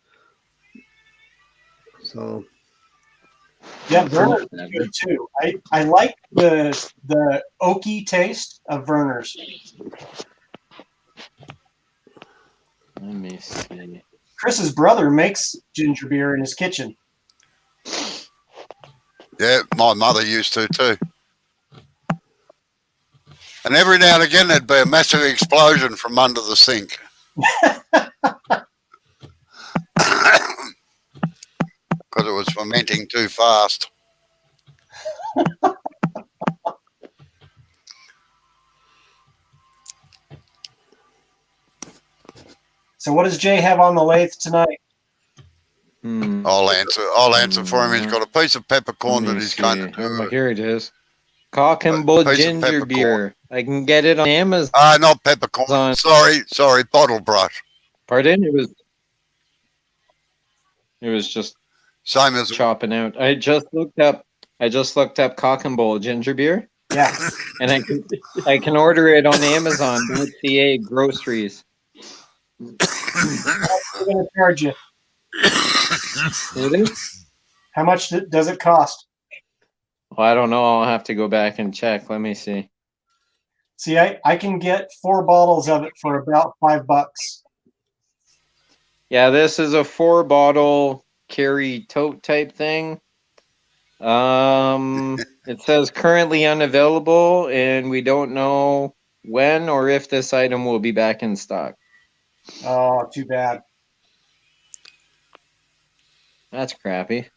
So Yeah, Verner's is good too. I like the oaky taste of Verner's. Let me see. Chris's brother makes ginger beer in his kitchen. yeah, my mother used to too. And every now and again, there'd be a massive explosion from under the sink. Because it was fermenting too fast. So what does Jay have on the lathe tonight? I'll answer for him. He's got a piece of peppercorn that he's going to do. Oh, here it is. Cock and bull Piece of ginger peppercorn. beer. I can get it on Amazon. Not peppercorn. Sorry, bottle brush. Pardon? It was just Same as chopping out. I just looked up cock and bull ginger beer, Yeah. and I can order it on Amazon.ca groceries. We're going to charge you. Really? How much does it cost? Well, I don't know. I'll have to go back and check. Let me see. See, I can get 4 bottles of it for about $5. Yeah, this is a 4-bottle carry tote type thing. It says currently unavailable, and we don't know when or if this item will be back in stock. Oh, too bad. That's crappy.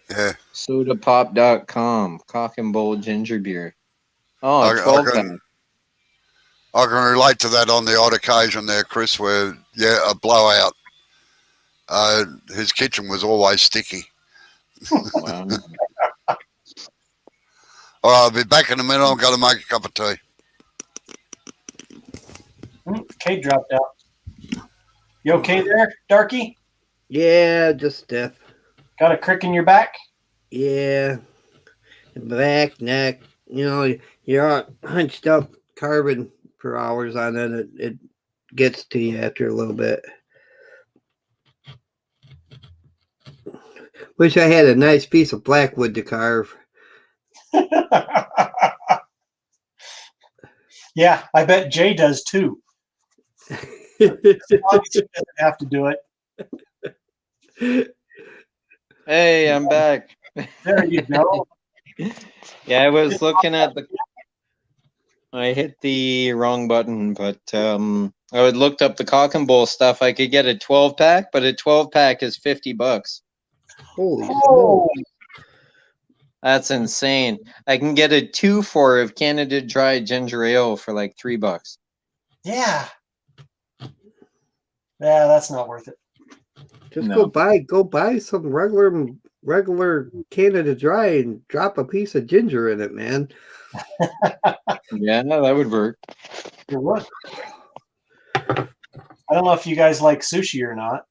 yeah. Sodapop.com. Cock and bull ginger beer. Oh, 12 pack. I can relate to that on the odd occasion there, Chris, where, a blowout. His kitchen was always sticky. Wow. All right, I'll be back in a minute. I'm going to make a cup of tea. Kate dropped out. You okay there, Darky? Yeah, just stiff. Got a crick in your back? Yeah. Back, neck. You're hunched up carbon for hours on it. It gets to you after a little bit. Wish I had a nice piece of blackwood to carve. Yeah, I bet Jay does too. As long as he doesn't have to do it. Hey, I'm back. There you go. Yeah, I was looking at I hit the wrong button, but I had looked up the cock and bull stuff. I could get a 12-pack, but a 12-pack is $50. Holy Oh, That's insane. I can get a 2-4 of Canada Dry Ginger Ale for like $3. yeah. Yeah, that's not worth it. Just No. go buy some regular Canada Dry and drop a piece of ginger in it, man. Yeah, that would work. It would. I don't know if you guys like sushi or not.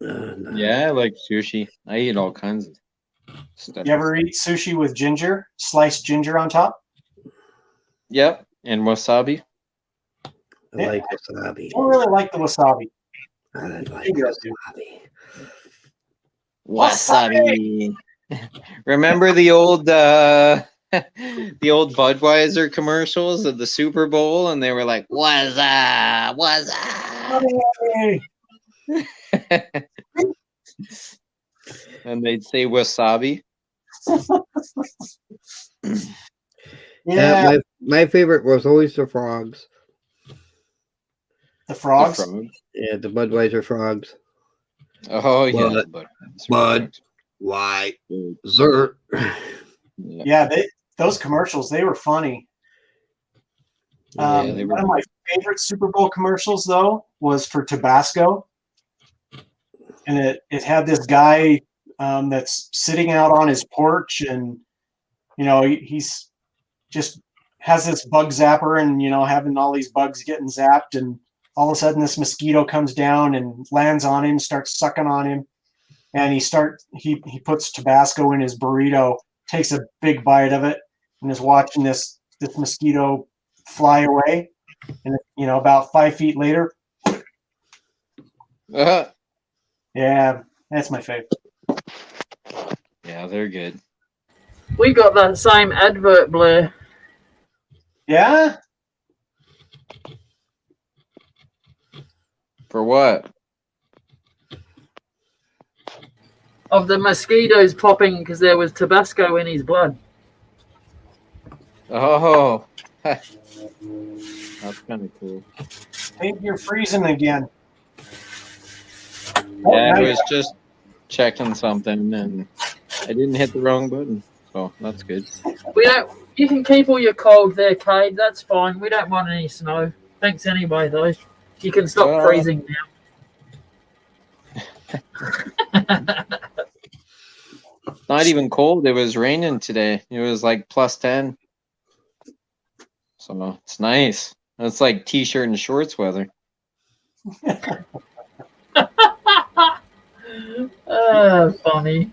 No. Yeah, I like sushi. I eat all kinds of stuff. You ever eat sushi with ginger, sliced ginger on top? Yep, and wasabi. I like wasabi. I don't really like the wasabi. I like Maybe I do. Wasabi. Remember the old the old Budweiser commercials of the Super Bowl, and they were like, "Waza, waza," Hey. and they'd say wasabi. Yeah, My favorite was always the frogs. the frogs. The frogs. Yeah, the Budweiser frogs. Oh yeah, Bud, White, Zert. Yeah, those commercials, they were funny. Yeah, they were. One of my favorite Super Bowl commercials, though, was for Tabasco. And it had this guy that's sitting out on his porch, and, he's just has this bug zapper and, having all these bugs getting zapped. And all of a sudden this mosquito comes down and lands on him, starts sucking on him. And he puts Tabasco in his burrito, takes a big bite of it, and is watching this mosquito fly away. And, about 5 feet later, yeah, that's my favorite. Yeah, they're good. We got that same advert, Blair. Yeah? For what? Of the mosquitoes popping because there was Tabasco in his blood. Oh, That's kind of cool. Hey, you're freezing again. Yeah, now I you- was just checking something and I didn't hit the wrong button. So that's good. We don't. You can keep all your cold there, Cade. That's fine. We don't want any snow. Thanks anyway, though. You can stop Well- freezing now. Not even cold. It was raining today. It was like +10. So it's nice. It's like t-shirt and shorts weather. Funny.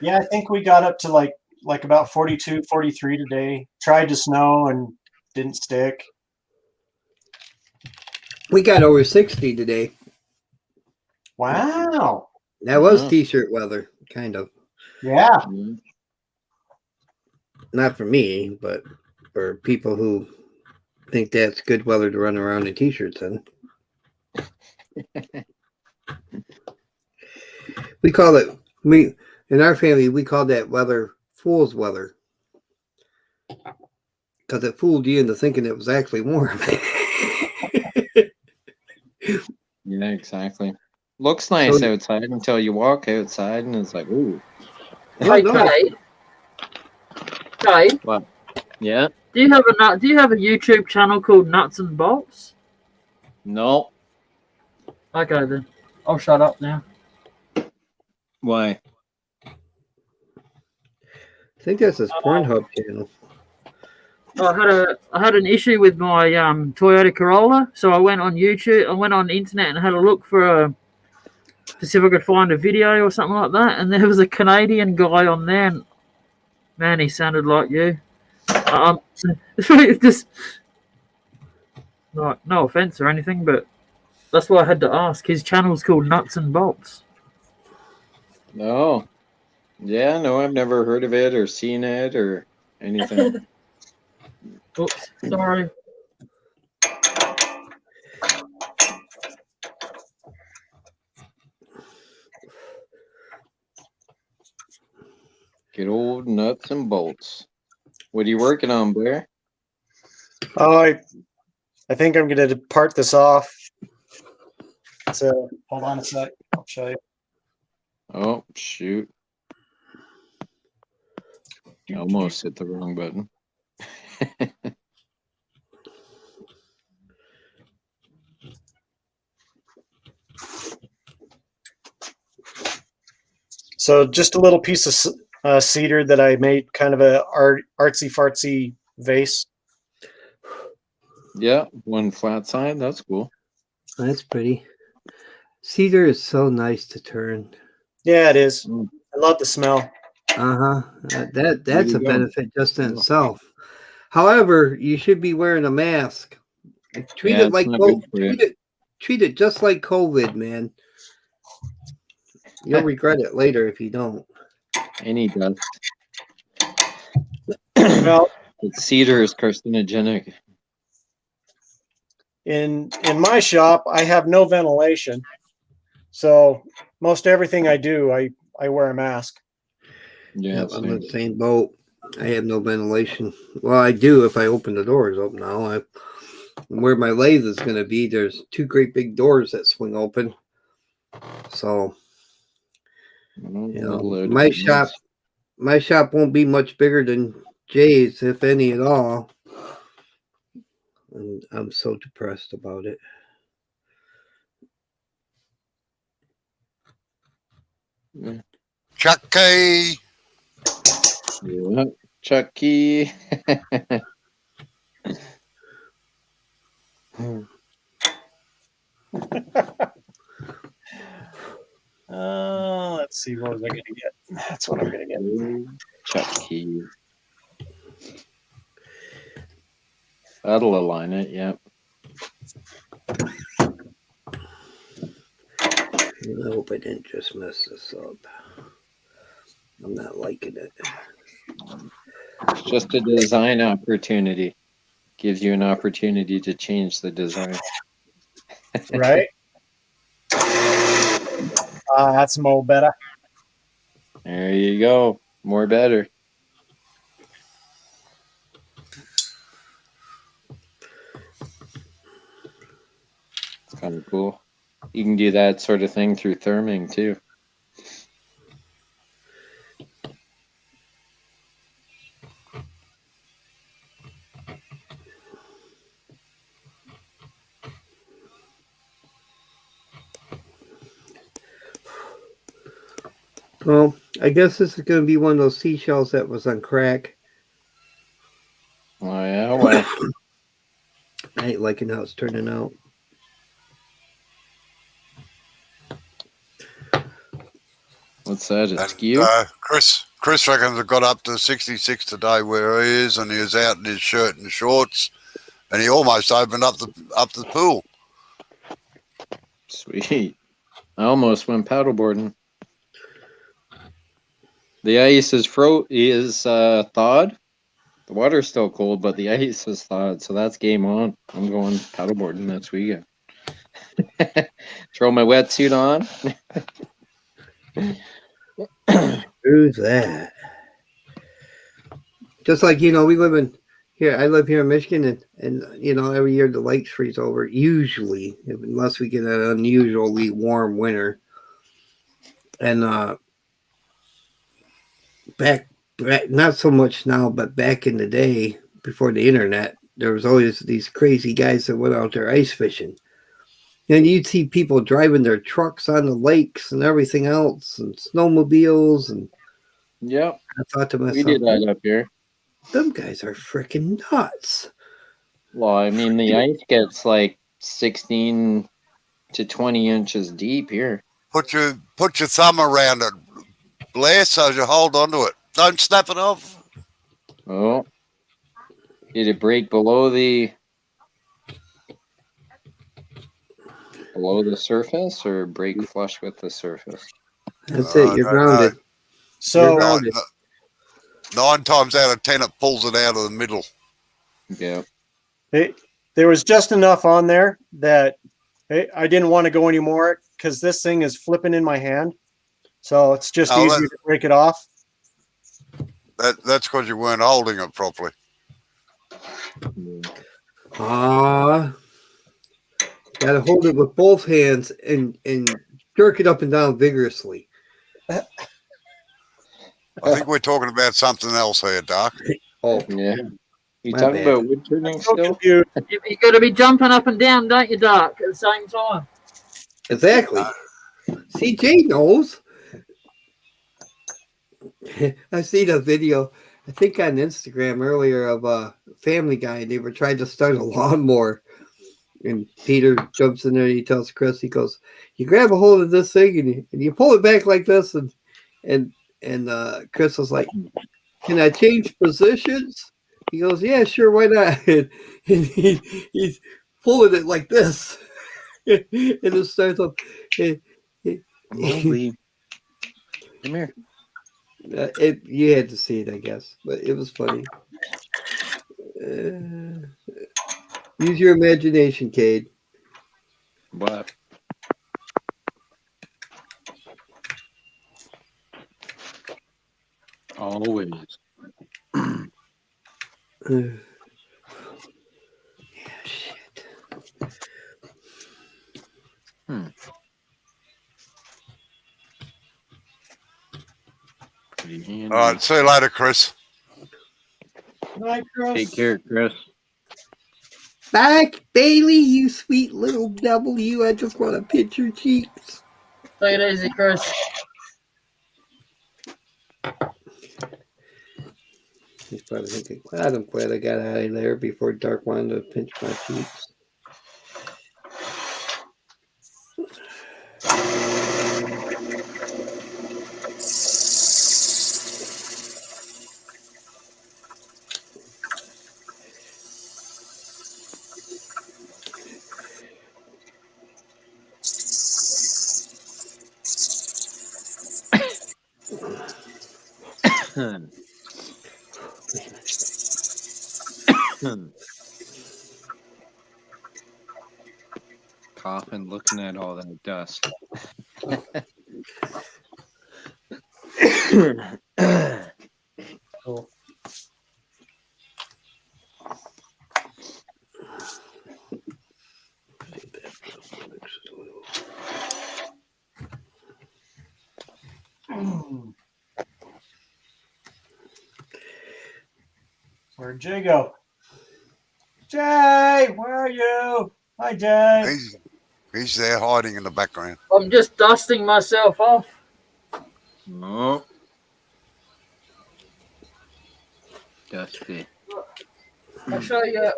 Yeah, I think we got up to like about 42, 43 today. Tried to snow and didn't stick. We got over 60 today. Wow. That was Wow. t-shirt weather, kind of. Yeah. Mhm. Not for me, but for people who think that's good weather to run around in t-shirts in. We call it, in our family, we call that weather fool's weather. Because it fooled you into thinking it was actually warm. Yeah, exactly. Looks nice So- outside until you walk outside and it's like, ooh. Oh, Hey, no. Cade. Cade, What? Yeah? do you have a YouTube channel called Nuts and Bolts? No. Okay then. I'll shut up now. Why? I think that's his Pornhub channel. I had an issue with my Toyota Corolla, so I went on YouTube. I went on the internet and had a look for to see if I could find a video or something like that. And there was a Canadian guy on there. And, man, he sounded like you. Just no offense or anything, but that's why I had to ask. His channel's called Nuts and Bolts. No. Yeah, no, I've never heard of it or seen it or anything. Oops, sorry. Good old nuts and bolts. What are you working on, Blair? Oh, I think I'm going to part this off. So hold on a sec. I'll show you. Oh, shoot. I almost hit the wrong button. So just a little piece of cedar that I made, kind of a artsy fartsy vase. Yeah, one flat side. That's cool. That's pretty. Cedar is so nice to turn. Yeah, it is. Mm. I love the smell. Uh-huh. That's you a go. benefit just in Yeah. itself. However, you should be wearing a mask. Treat Yeah, it it's like not good for you. treat it just like COVID, man. You'll regret it later if you don't. Any dust. Well, But cedar is carcinogenic. in my shop, I have no ventilation, so most everything I do, I wear a mask. Yeah, Yep, I'm in same. the same boat. I have no ventilation. Well, I do if I open the doors up now. Where my lathe is going to be, there's two great big doors that swing open. So, my shop won't be much bigger than Jay's, if any at all. And I'm so depressed about it. Chucky. Yeah, Chucky. Let's see, what was I going to get? That's what I'm going to get. Chucky. That'll align it, yeah. I hope I didn't just mess this up. I'm not liking it. It's just a design opportunity. Gives you an opportunity to change the design. Right? That's more better. There you go. More better. Kind of cool. You can do that sort of thing through therming too. Well, I guess this is going to be one of those seashells that was on crack. Oh yeah, well, I ain't liking how it's turning out. what's that? A And skew? Chris reckons it got up to 66 today where he is, and he was out in his shirt and shorts, and he almost opened up the pool. Sweet. I almost went paddleboarding. The ice is thawed. The water's still cold, but the ice is thawed, so that's game on. I'm going paddleboarding next weekend. Throw my wetsuit on. Who's that? Just like, we live in here. I live here in Michigan, and every year the lakes freeze over. Usually, unless we get an unusually warm winter. And back, not so much now, but back in the day, before the internet, there was always these crazy guys that went out there ice fishing. And you'd see people driving their trucks on the lakes and everything else, and snowmobiles. And Yep, I thought to we myself, do that up here. them guys are freaking nuts. Well, I mean, the ice gets like 16 to 20 inches deep here. Put your thumb around it, Blair, so you hold onto it. Don't snap it off. Oh, did it break below the surface or break flush with the surface? That's it. You're grounded. So You're grounded. 9 times out of 10, it pulls it out of the middle. Yeah. there was just enough on there that I didn't want to go anymore because this thing is flipping in my hand. So it's just easier to break it off. That's because you weren't holding it properly. Gotta hold it with both hands and jerk it up and down vigorously. I think we're talking about something else here, Doc. Oh, Yeah. You My talking bad. about wood turning I'm so still? confused. You got to be jumping up and down, don't you, Doc, at the same time? exactly. CJ knows. I seen a video, I think on Instagram earlier, of a Family Guy. They were trying to start a lawnmower. And Peter jumps in there and he tells Chris, he goes, you grab a hold of this thing and you pull it back like this. And Chris was like, can I change positions? He goes, yeah, sure, why not? And he's pulling it like this. And it starts up. Moby. Come here. You had to see it, I guess, but it was funny. Use your imagination, Cade. What? Always. Yeah, shit. Pretty handy. All right, see you later, Chris. Night, Chris. Take care, Chris. Bye, Bailey, you sweet little W. I just want to pinch your cheeks. Take it easy, Chris. He's probably thinking, God, I'm glad I got out of there before Dark wanted to pinch my cheeks. Coughing, looking at all that dust. Oh. I think that's real funny. Where'd Jay go? Jay, where are you? Hi, Jay. He's there hiding in the background. I'm just dusting myself off. No. Dusty. I'll show you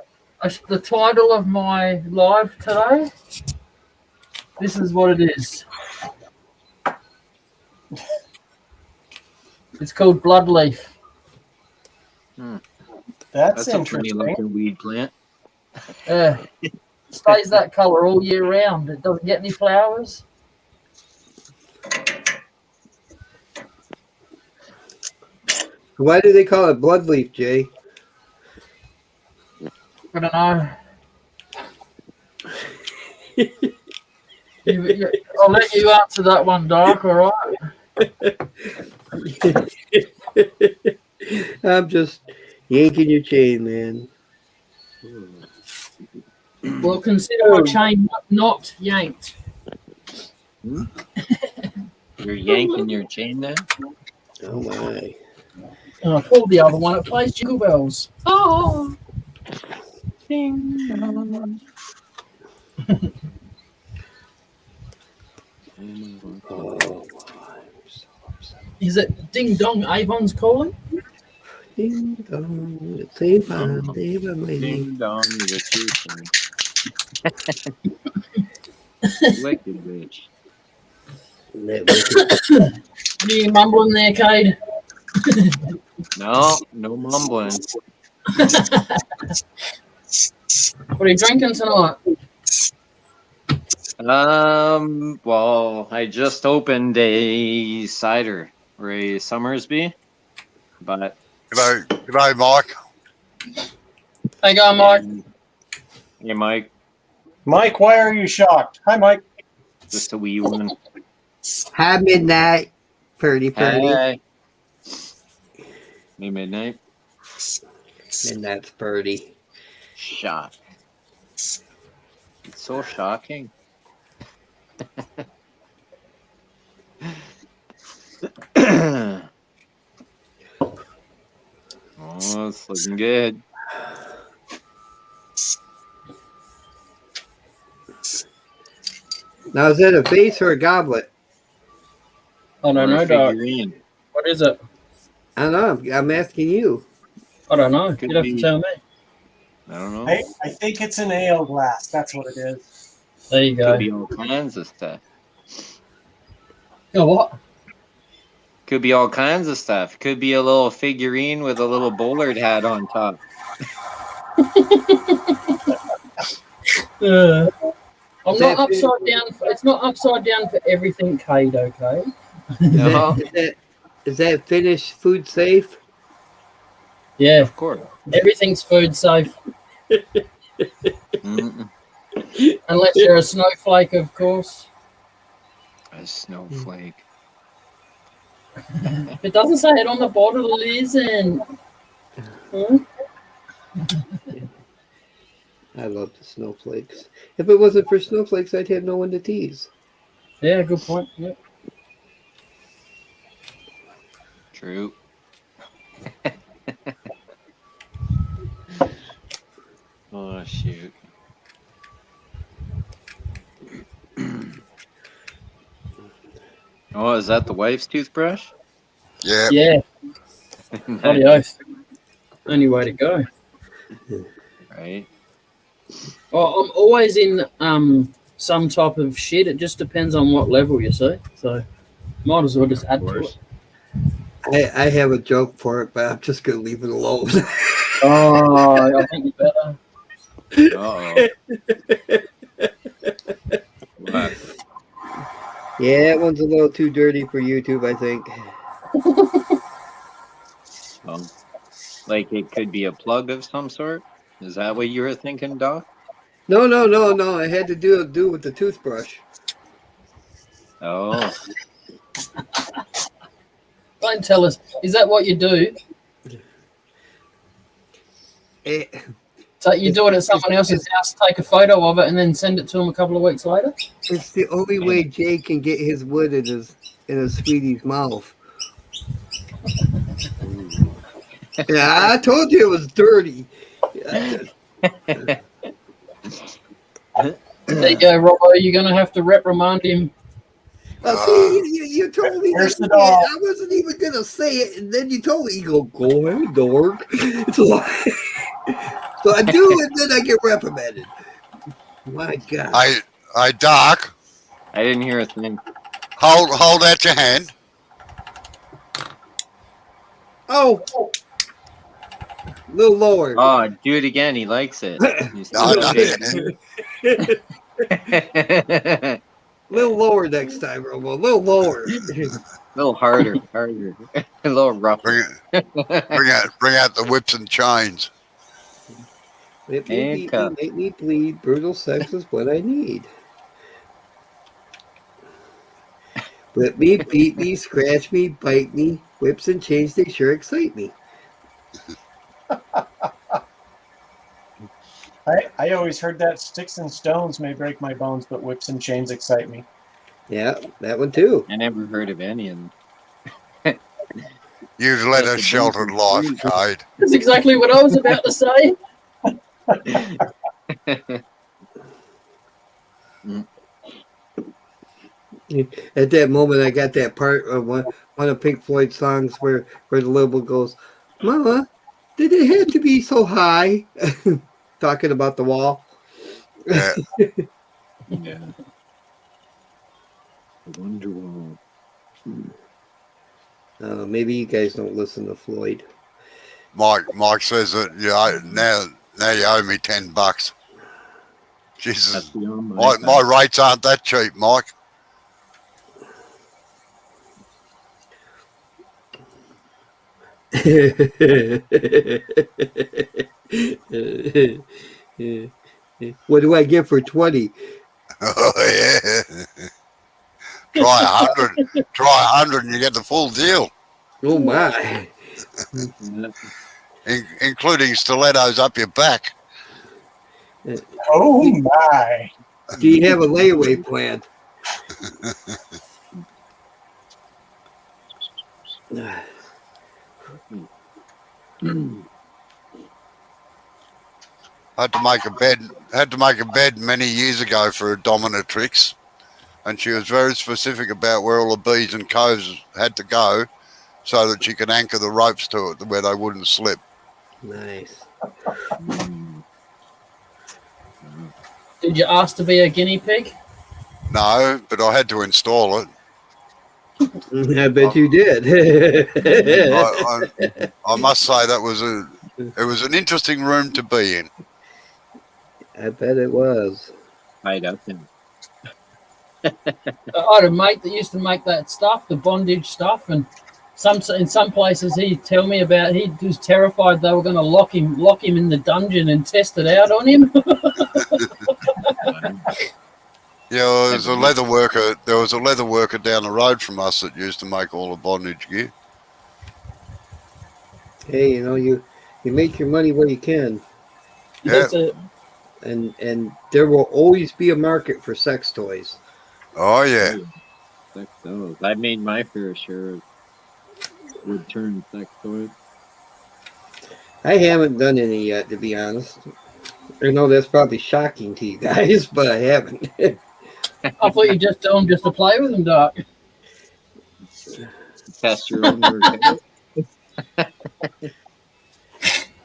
the title of my live today. This is what it is. It's called Bloodleaf. That's a pretty interesting. looking weed plant. Yeah. Stays that colour all year round. It doesn't get any flowers. Why do they call it bloodleaf, Jay? I don't know. I'll let you answer that one, Doc, all right? I'm just yanking your chain, man. Well, consider my chain not yanked. You're yanking your chain there? Oh, my. Oh, I pulled the other one. It plays Jingle Bells. Oh. Ding dong. Oh, Is it Ding Dong Avon's calling? ding dong. Same time, Dave, I'm waiting. Ding dong, the wicked witch. What are you mumbling there, Cade? No mumbling. What are you drinking tonight? Well, I just opened a cider or a Summersby, but G'day, Mike. How you going, Mike? Hey, Mike, Mike, why are you shocked? Hi, Mike. just a wee one. Hi, midnight. Purdy. Hey, midnight. Midnight's purdy. Shock. It's so shocking. Oh, it's looking good. Now, is that a vase or a goblet? I don't Or a know, Doc. figurine. What is it? I don't know. I'm asking you. I don't know. Could You'd have be. to tell me. I don't know. I think it's an ale glass. That's what it is. There you go. Could be all kinds of stuff. Oh, what? Could be all kinds of stuff. Could be a little figurine with a little Bullard hat on top. I'm not upside down. It's not upside down for everything, Cade, okay? No, Is that Finnish food safe? Yeah, of course. everything's food safe. Mm-mm. Unless you're a snowflake, of course. A snowflake. If it doesn't say it on the bottle, it isn't. Hmm? I love the snowflakes. If it wasn't for snowflakes, I'd have no one to tease. Yeah, good point. Yeah. True. Oh, shoot. Oh, is that the wife's toothbrush? Yeah. Yeah. Adios. Only way to go. Right. Well, I'm always in some type of shit. It just depends on what level you see. So might as well just add to it. I have a joke for it, but I'm just going to leave it alone. Oh, I think you better. Uh-oh. What? Yeah, that one's a little too dirty for YouTube, I think. Like it could be a plug of some sort? Is that what you were thinking, Doc? No. I had to do with the toothbrush. Oh. Don't tell us. Is that what you do? So you do it at someone else's house, take a photo of it, and then send it to them a couple of weeks later? It's the only way Jay can get his wood in his sweetie's mouth. Yeah, I told you it was dirty. There you go, Robbo. You're going to have to reprimand him. See, you told me Where's to the say it. dog? I wasn't even gonna say it, and then you told me, "You go ahead, dork." It's a lie. So I do, and then I get reprimanded. My God. Hey, Doc, I didn't hear a thing. hold out your hand. Oh, a little lower. Oh, do it again. He likes it. He's No, still no. shaking. Little lower next time, Robo. A little lower. A little harder. A little rougher. Bring out the whips and chains. Let me beat me, Handcuff. make me bleed. Brutal sex is what I need. Whip me, beat me, scratch me, bite me. Whips and chains, they sure excite me. I always heard that sticks and stones may break my bones, but whips and chains excite me. Yeah, that one too. I never heard of any of them. You've led Just a the sheltered basic life, three. Cade. That's exactly what I was about to say. At that moment, I got that part of one of Pink Floyd's songs where the little boy goes, "Mama, did it have to be so high?" Talking about the wall. Yeah. Yeah. The Wonder Wall. Maybe you guys don't listen to Floyd. Mike says that now you owe me $10. Jesus, That's beyond my my rates aren't that cheap, Mike. What do I get for 20? Oh yeah. Try 100 and you get the full deal, Oh my. including stilettos up your back. Oh my! Do you have a layaway plan? Had to make a bed many years ago for a dominatrix, and she was very specific about where all the bees and coves had to go so that she could anchor the ropes to it where they wouldn't slip. Nice. Did you ask to be a guinea pig? No, but I had to install it. I bet you did. I must say that was an interesting room to be in. I bet it was. Hide up in. I had a mate that used to make that stuff, the bondage stuff, and in some places he'd tell me about he was terrified they were going to lock him in the dungeon and test it out on him. Yeah, there was a leather worker. There was a leather worker down the road from us that used to make all the bondage gear. Hey, you make your money where you can, Yeah. That's it. and there will always be a market for sex toys. Oh yeah. Sex toys. I made my fair share of return sex toys. I haven't done any yet, to be honest. I know that's probably shocking to you guys, but I haven't. I thought you just do them just to play with them, Doc. Test your own work.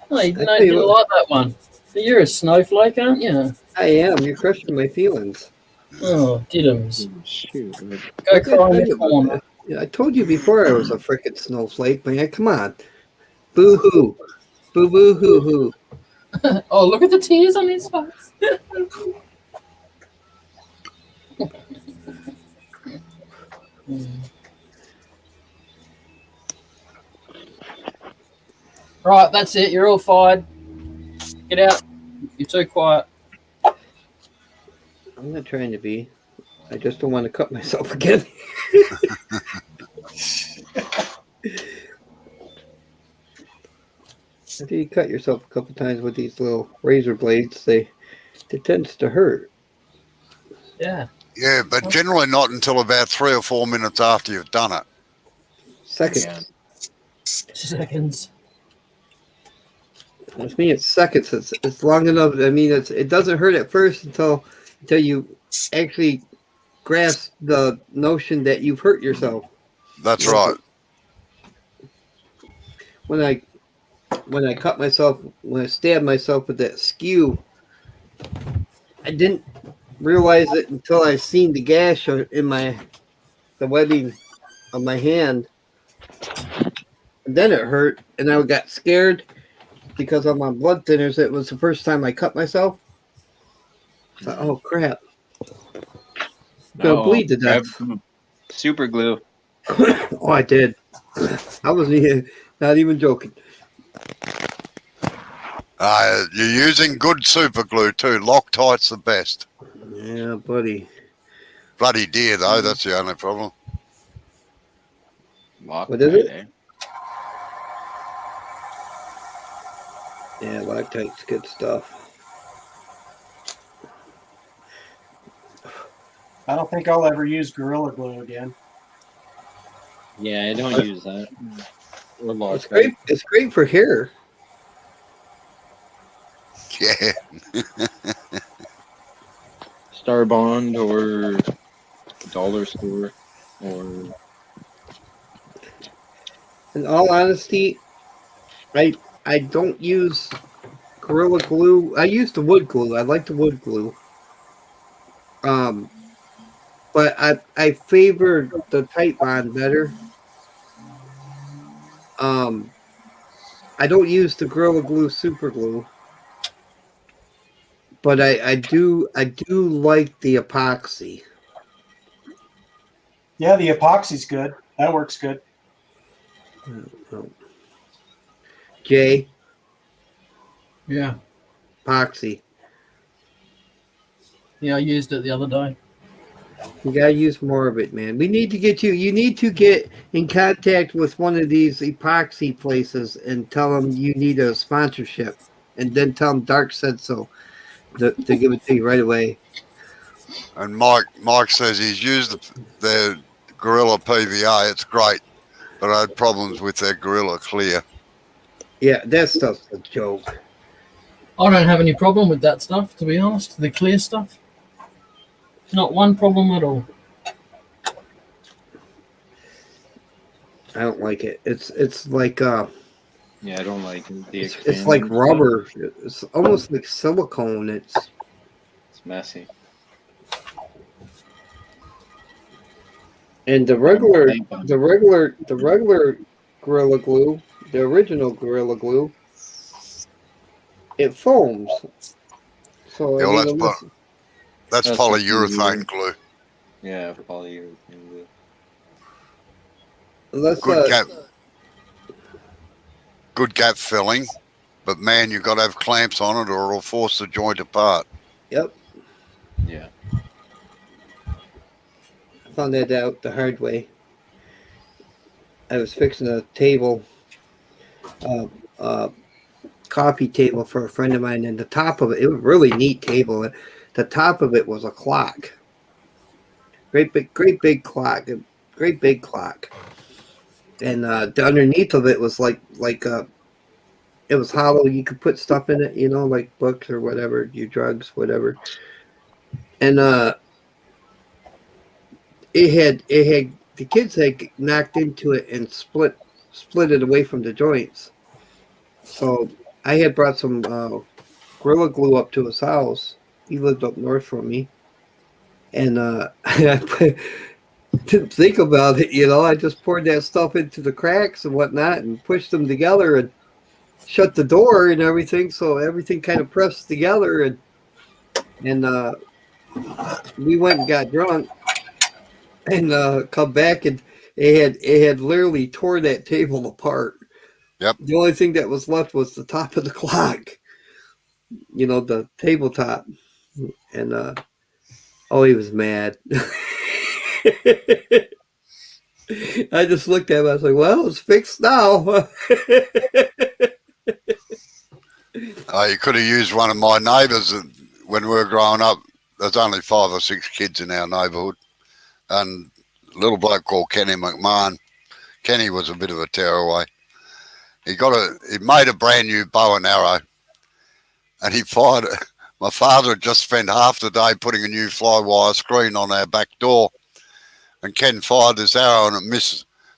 Oh, you didn't like that one. You're a snowflake, aren't you? I am. You're crushing my feelings. Oh, diddums. Shoot. Go cry in the corner. I told you before I was a frickin' snowflake, man. Come on. Boo hoo. Boo boo hoo hoo. Oh, look at the tears on his face. Right, that's it. You're all fired. Get out. You're too quiet. I'm not trying to be. I just don't want to cut myself again. After you cut yourself a couple times with these little razor blades, it tends to hurt. Yeah. Yeah, but generally not until about 3 or 4 minutes after you've done it. Seconds. Yeah. Seconds. With me, it's seconds. It's long enough. I mean, it doesn't hurt at first until you actually grasp the notion that you've hurt yourself. That's right. When I cut myself, when I stabbed myself with that skew, I didn't realize it until I seen the gash in the webbing of my hand, and then it hurt, and I got scared because I'm on blood thinners. It was the first time I cut myself. So, oh crap! Gonna bleed to death. Super glue. Oh, I did. I wasn't not even joking. You're using good super glue too. Loctite's the best. Yeah, buddy. Bloody dear though, that's the only problem. What is it? Yeah, Loctite's good stuff. I don't think I'll ever use Gorilla Glue again. Yeah, I don't use that. Or It's great. It's great for hair. Yeah. Star Bond or dollar store or. In all honesty, I don't use Gorilla Glue. I use the wood glue. I like the wood glue. But I favor the Tight Bond better. I don't use the Gorilla Glue Super Glue. But I do like the epoxy. Yeah, the epoxy's good. That works good. Jay, Yeah. epoxy. Yeah, I used it the other day. You gotta use more of it, man. We need to get you. You need to get in contact with one of these epoxy places and tell them you need a sponsorship, and then tell them Dark said so. To give it to you right away. And Mike says he's used the Gorilla PVA. It's great, but I had problems with their Gorilla Clear. Yeah, that stuff's a joke. I don't have any problem with that stuff, to be honest. The clear stuff. Not one problem at all. I don't like it. It's like Yeah, I don't like the. it's like rubber. It's almost like silicone. It's messy. And the regular Gorilla Glue, the original Gorilla Glue, it foams. So Yeah, I well, mean, that's polyurethane glue. Yeah, polyurethane glue. unless Good gap filling, but man, you've got to have clamps on it or it'll force the joint apart. Yep. Yeah. I found that out the hard way. I was fixing a table, coffee table for a friend of mine, and the top of it was a really neat table. The top of it was a clock. Great big clock. Great big clock. And the underneath of it was like it was hollow. You could put stuff in it, like books or whatever, your drugs, whatever. And it had the kids had knocked into it and split it away from the joints. So I had brought some Gorilla Glue up to his house. He lived up north from me, and I didn't think about it. I just poured that stuff into the cracks and whatnot, and pushed them together, and shut the door and everything. So everything kind of pressed together, and we went and got drunk, and come back, and it had literally tore that table apart. Yep. The only thing that was left was the top of the clock, the tabletop. And he was mad. I just looked at him. I was like, well, it's fixed now. You could have used one of my neighbours when we were growing up. There's only 5 or 6 kids in our neighbourhood. And a little bloke called Kenny McMahon. Kenny was a bit of a tearaway. he made a brand new bow and arrow, and he fired it. My father had just spent half the day putting a new fly wire screen on our back door, and Ken fired this arrow and it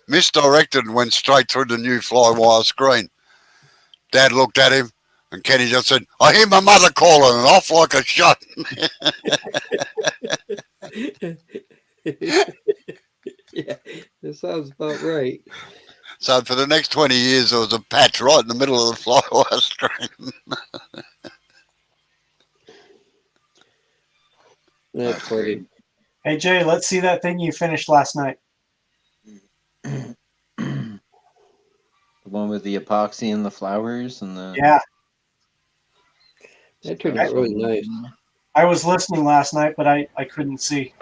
misdirected and went straight through the new fly wire screen. Dad looked at him, and Kenny just said, "I hear my mother calling," and off like a shot. Yeah, that sounds about right. So for the next 20 years, there was a patch right in the middle of the fly wire screen. That's funny. Hey Jay, let's see that thing you finished last night. The one with the epoxy and the flowers and the Yeah, That turned out really nice. I was listening last night, but I couldn't see.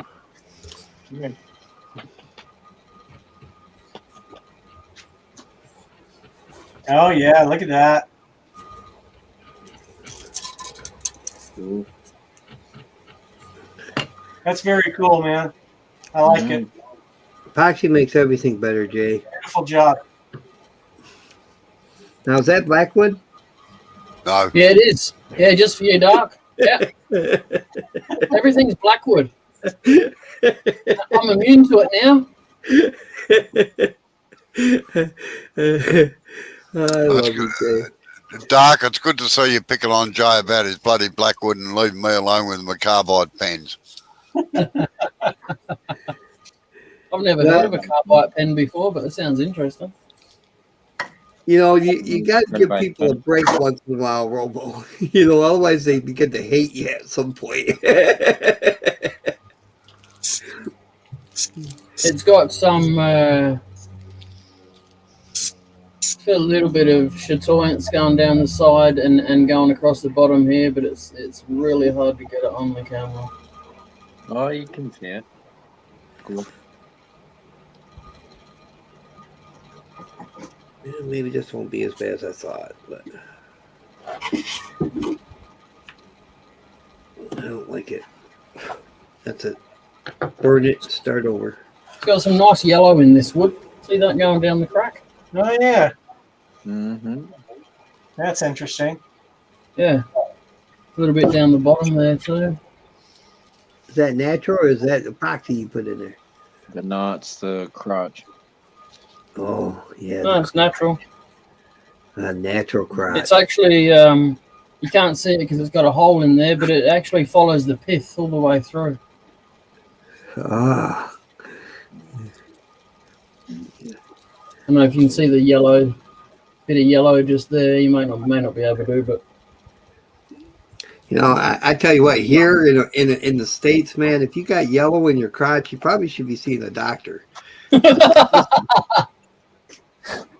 Oh yeah, look at that. Cool. That's very cool, man. I like it. Epoxy makes everything better, Jay. Beautiful job. Now, is that Blackwood? No. Yeah, it is. Yeah, just for you, Doc. Yeah. Everything's Blackwood. I'm immune to it now. I love you, Jay. Dark, it's good to see you picking on Jay about his bloody Blackwood and leaving me alone with my carbide pens. I've never heard of a carbide pen before, but it sounds interesting. You know, you got to give people a break once in a while, Robo. You know, otherwise they begin to hate you at some point. It's got some a little bit of chatoyance going down the side and going across the bottom here, but it's really hard to get it on the camera. Oh, you can see it. Cool. Maybe this won't be as bad as I thought, but I don't like it. That's it. Burn it, start over. It's got some nice yellow in this wood. See that going down the crack? Oh yeah, Mm-hmm. that's interesting. Yeah. A little bit down the bottom there too. Is that natural or is that epoxy you put in there? The knots, the crotch. Oh, yeah. No, it's natural. A natural crotch. It's actually, you can't see it because it's got a hole in there, but it actually follows the pith all the way through. Ah. I don't know if you can see the yellow, bit of yellow just there. You may not be able to, but You know, I tell you what, here in the States, man, if you got yellow in your crotch, you probably should be seeing a doctor.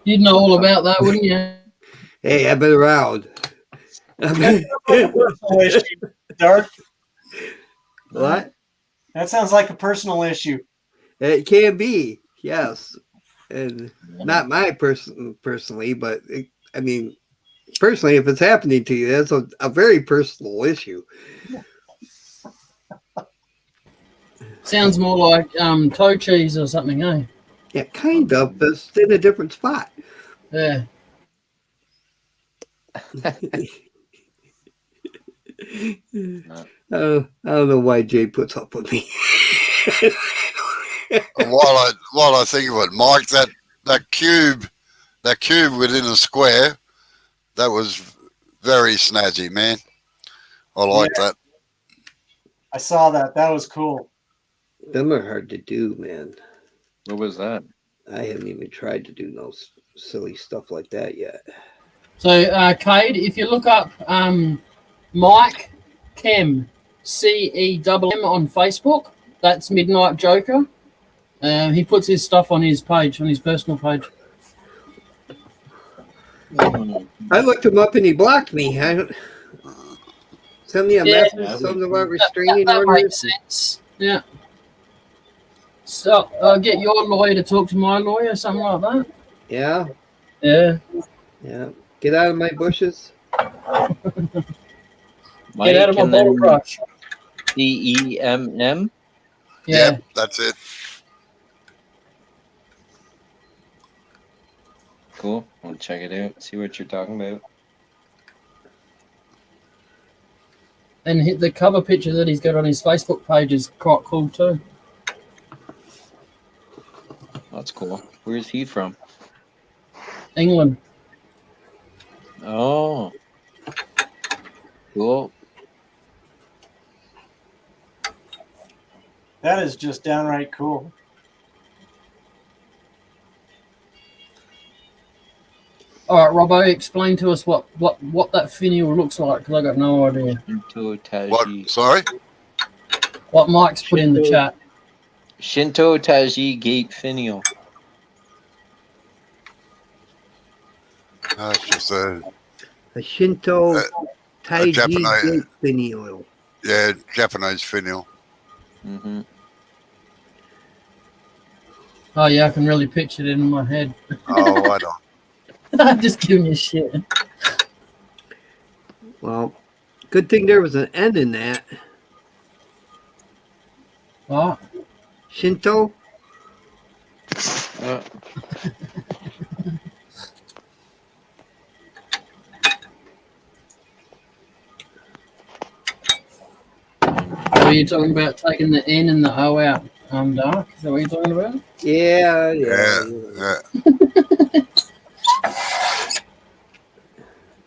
you'd know all about that, wouldn't you? Hey, I've been around. Personal issue, Dark. What? That sounds like a personal issue. It can be, yes. And not my personally, but personally, if it's happening to you, that's a very personal issue. Sounds more like toe cheese or something, eh? Yeah, kind of, but it's in a different spot. Yeah. I don't know why Jay puts up with me. While I think of it, Mike, that cube within a square, that was very snazzy, man. I like that. I saw that. That was cool. Them are hard to do, man. What was that? I haven't even tried to do no silly stuff like that yet. So, Cade, if you look up Mike Kem, CEMM on Facebook, that's Midnight Joker. He puts his stuff on his page, on his personal page. I looked him up and he blocked me. Send me a Yeah, message, something about restraining that orders. makes sense. Yeah. So I'll get your lawyer to talk to my lawyer, something like that. Yeah, Yeah. yeah. Get out of my bushes. Mike, Get out of my and bottle then brush. CEMM. Yeah. Yep, that's it. cool. I'll check it out. See what you're talking about. And the cover picture that he's got on his Facebook page is quite cool too. That's cool. Where's he from? England. Oh, cool. That is just downright cool. All right, Robbo, explain to us what that finial looks like, because I got no idea. Shinto What? Taiji. Sorry? What Mike's put in the chat. Shinto Taiji Gate Finial. It's just a Shinto Taiji Japanese- Gate Finial. Japanese finial. Mm-hmm. Oh yeah, I can really picture it in my head. Oh, I don't. I'm just giving you shit. Well, good thing there was an N in that. What? Shinto? Are you talking about taking the N and the O out? Dark? Is that what you're talking about? Yeah. Yeah.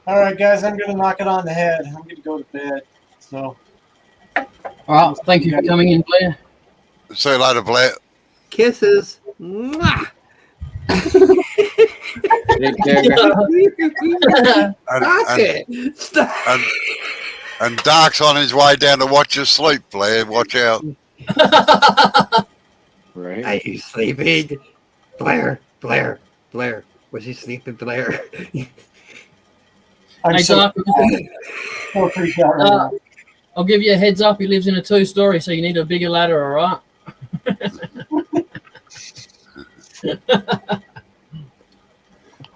All right, guys, I'm going to knock it on the head. I'm going to go to bed. So, All right, thank you for coming in, Blair. See you later, Blair. Kisses. Mwah! Take care. And, Stop and, it. Stop. and Dark's on his way down to watch you sleep, Blair. Watch out. Right. Are you sleeping? Blair. Was he sleeping, Blair? I'm Hey, so Doc, freaked out right now. I'll give you a heads up. He lives in a 2-story, so you need a bigger ladder, all right?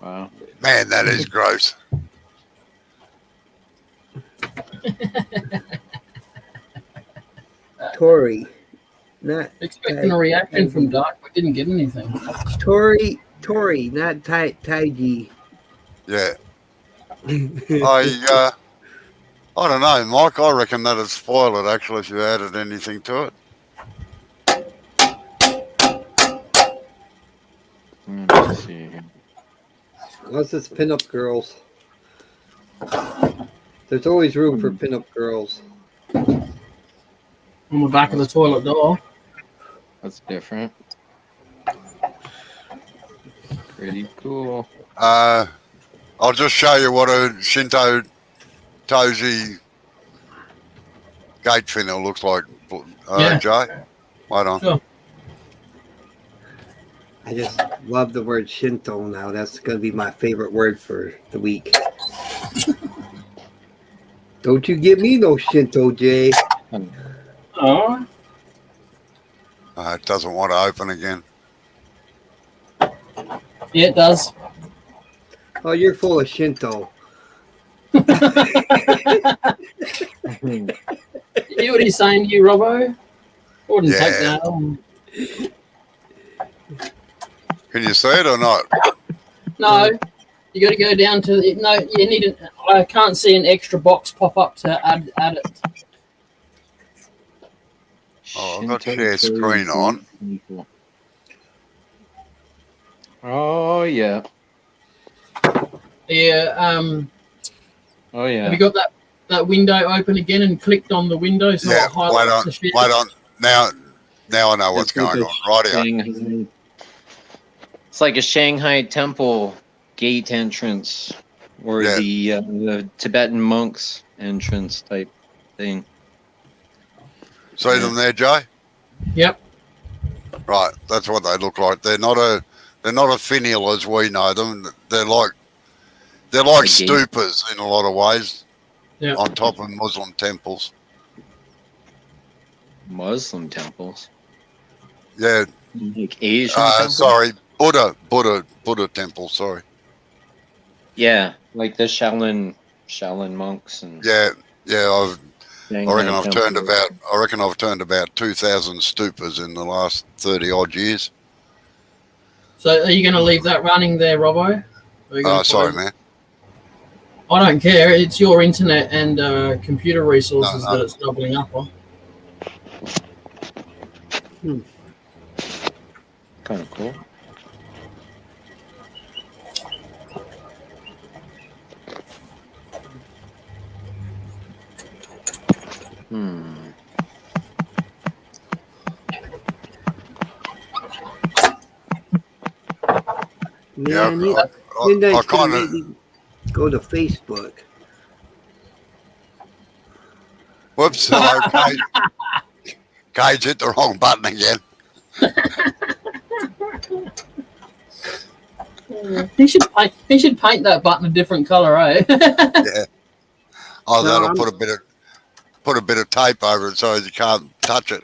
Wow. Man, that is gross. Tori. Not Expecting a reaction from Doc, but didn't get anything. Tori, not Taiji. Yeah. I don't know, Mike. I reckon that'd spoil it, actually, if you added anything to it. Let's see here. Unless it's pinup girls. There's always room for pinup girls. On the back of the toilet door. That's different. Pretty cool. I'll just show you what a Shinto Toji gate finial looks like, Yeah. Jay. Wait on. Sure. I just love the word Shinto now. That's going to be my favorite word for the week. Don't you give me no Shinto, Jay. Oh, It doesn't want to open again. yeah, it does. Oh, you're full of Shinto. You hear what he's saying to you, Robbo? I wouldn't take Yeah. that on. Can you see it or not? No, you got to go down to no. You need an. I can't see an extra box pop up to add it. Oh, I've got Shinto share screen on. Taiji. Oh yeah. Yeah. Oh yeah. Have you got that window open again and clicked on the window so Yeah, it highlights the shit? wait on. Now I know what's It's like going a on. Right here. Shanghai- It's like a Shanghai temple gate entrance, or Yeah. the Tibetan monks entrance type thing. See them there, Jay? Yep. Right, that's what they look like. They're not a finial as we know them. They're like A gate. stupas in a lot of ways. Yeah. On top of Muslim temples. Muslim temples, Yeah. like Asian temples. Sorry, Buddha temple. Sorry. Yeah, like the Shaolin monks and Yeah. I Shanghai reckon I've turned temples. about 2,000 stupas in the last 30 odd years. So are you going to leave that running there, Robbo? Are you gonna put Sorry, over- man. I don't care. It's your internet and computer resources No. that it's doubling up on. Kind of cool. Hmm. Man, Yeah, I Midnight's gonna kind make of. me go to Facebook. Whoops. Hello, Kate. Kate hit the wrong button again. He should paint. He should paint that button a different color, eh? Yeah. Oh, No, that'll I'm- put a bit of tape over it so you can't touch it.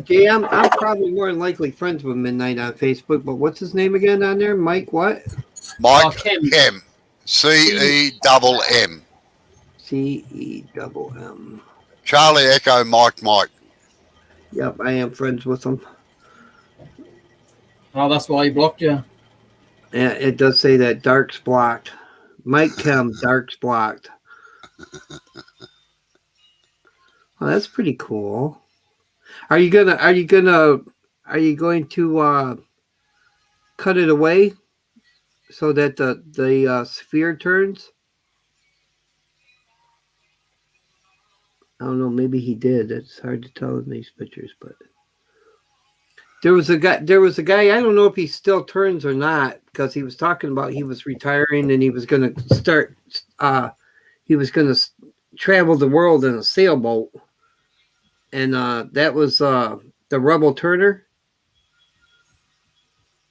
Jay, I'm probably more than likely friends with Midnight on Facebook, but what's his name again on there? Mike what? Mike Oh, Kim. Kem. CEMM. CEMM. Charlie Echo Mike Mike. Yep, I am friends with him. Oh, that's why he blocked you. And it does say that Dark's blocked. Mike Kim, Dark's blocked. Oh, that's pretty cool. Are you going to cut it away so that the sphere turns? I don't know, maybe he did. It's hard to tell in these pictures, but there was a guy, I don't know if he still turns or not, because he was talking about he was retiring and he was going to start travel the world in a sailboat. And that was the Rebel Turner.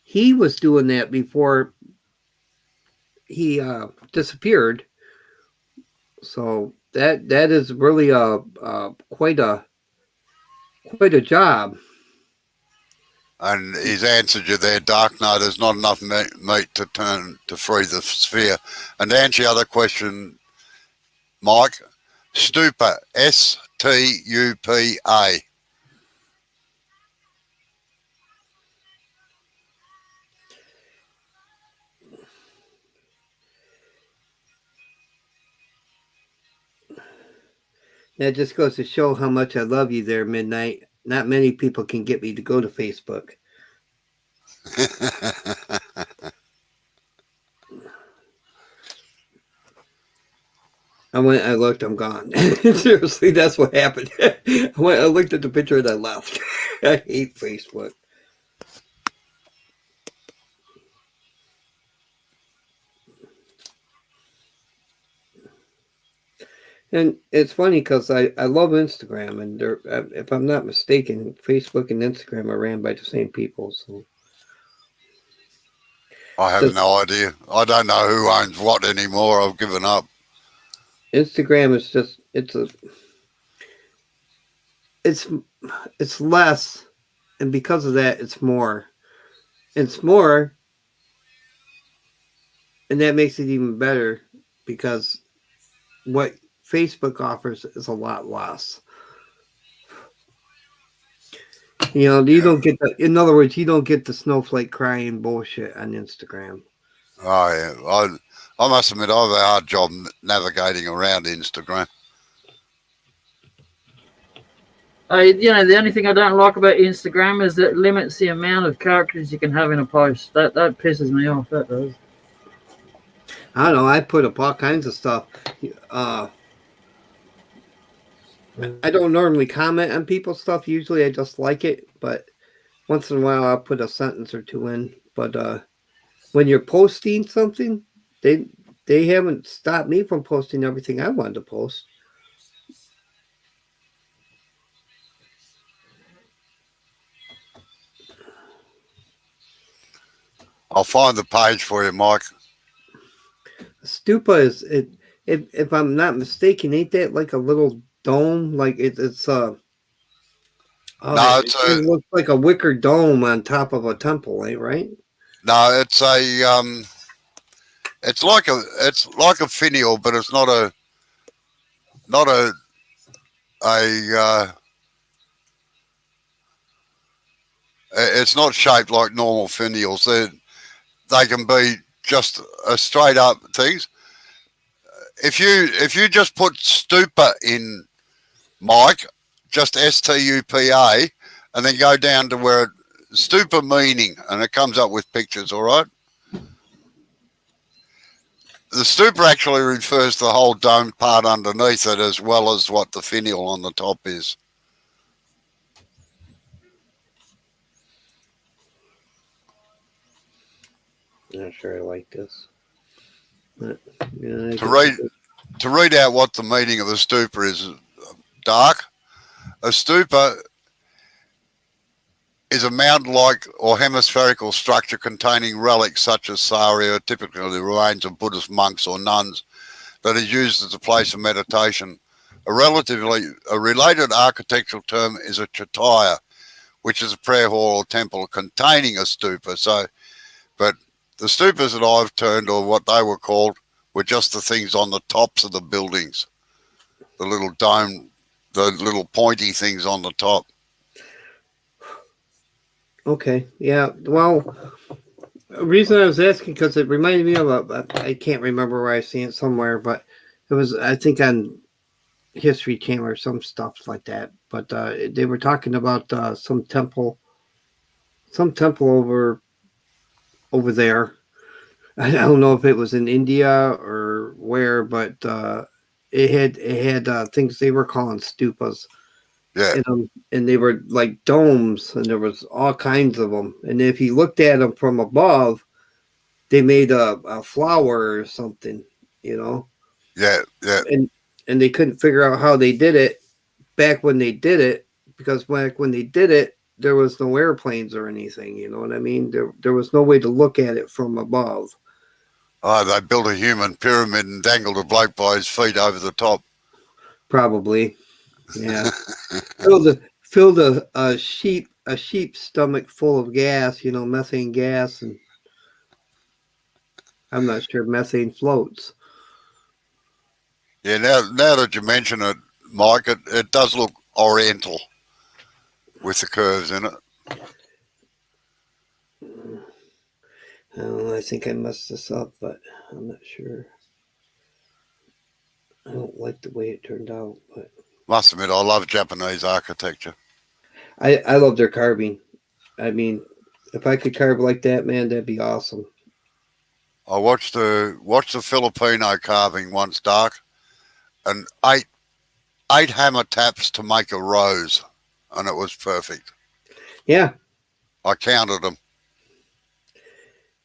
He was doing that before he disappeared. So that is really quite a job. And he's answered you there, Dark. No, there's not enough meat to free the sphere. And to answer your other question, Mike, Stupa, STUPA. That just goes to show how much I love you there, Midnight. Not many people can get me to go to Facebook. I looked, I'm gone. Seriously, that's what happened. I looked at the picture and I left. I hate Facebook. And it's funny because I love Instagram, and if I'm not mistaken, Facebook and Instagram are ran by the same people. So I have no idea. I don't know who owns what anymore. I've given up. Instagram is just it's less, and because of that, it's more. It's more, and that makes it even better because what Facebook offers is a lot less. You know, you don't get the. In other words, you don't get the snowflake crying bullshit on Instagram. Oh, yeah. I must admit, I have a hard job navigating around Instagram. The only thing I don't like about Instagram is that it limits the amount of characters you can have in a post. That pisses me off. That does. I don't know. I put up all kinds of stuff. I don't normally comment on people's stuff. Usually, I just like it, but once in a while, I'll put a sentence or two in. But when you're posting something, they haven't stopped me from posting everything I wanted to post. I'll find the page for you, Mike. Stupa is it. If I'm not mistaken, ain't that like a little dome? Like it's No, it looks like a wicker dome on top of a temple, ain't right? no, it's it's like a finial, but it's not a it's not shaped like normal finials. They can be just a straight up things. If you just put stupa in, Mike, just STUPA, and then go down to where stupa meaning, and it comes up with pictures. All right. The stupa actually refers to the whole dome part underneath it, as well as what the finial on the top is. Not sure I like this. But, yeah, To read out what the meaning of the stupa is, Dark. A stupa is a mountain-like or hemispherical structure containing relics such as saria, typically the remains of Buddhist monks or nuns, that is used as a place of meditation. A related architectural term is a chataya, which is a prayer hall or temple containing a stupa. So, but the stupas that I've turned, or what they were called, were just the things on the tops of the buildings, the little dome, the little pointy things on the top. Okay, yeah. Well, the reason I was asking because it reminded me of I can't remember where I've seen it somewhere, but it was, I think, on History Channel or some stuff like that. But they were talking about some temple over there. I don't know if it was in India or where, but it had things they were calling stupas. Yeah. And they were like domes, and there was all kinds of them. And if you looked at them from above, they made a flower or something, you know. Yeah. And they couldn't figure out how they did it back when they did it, because back when they did it, there was no airplanes or anything. You know what I mean? There was no way to look at it from above. Oh, they built a human pyramid and dangled a bloke by his feet over the top. Probably, yeah. filled a sheep's stomach full of gas, methane gas, and I'm not sure methane floats. Yeah, now that you mention it, Mike, it does look oriental with the curves in it. I think I messed this up, but I'm not sure. I don't like the way it turned out, but Must admit, I love Japanese architecture. I love their carving. I mean, if I could carve like that, man, that'd be awesome. I watched the Filipino carving once, Dark, and eight hammer taps to make a rose, and it was perfect. Yeah. I counted them.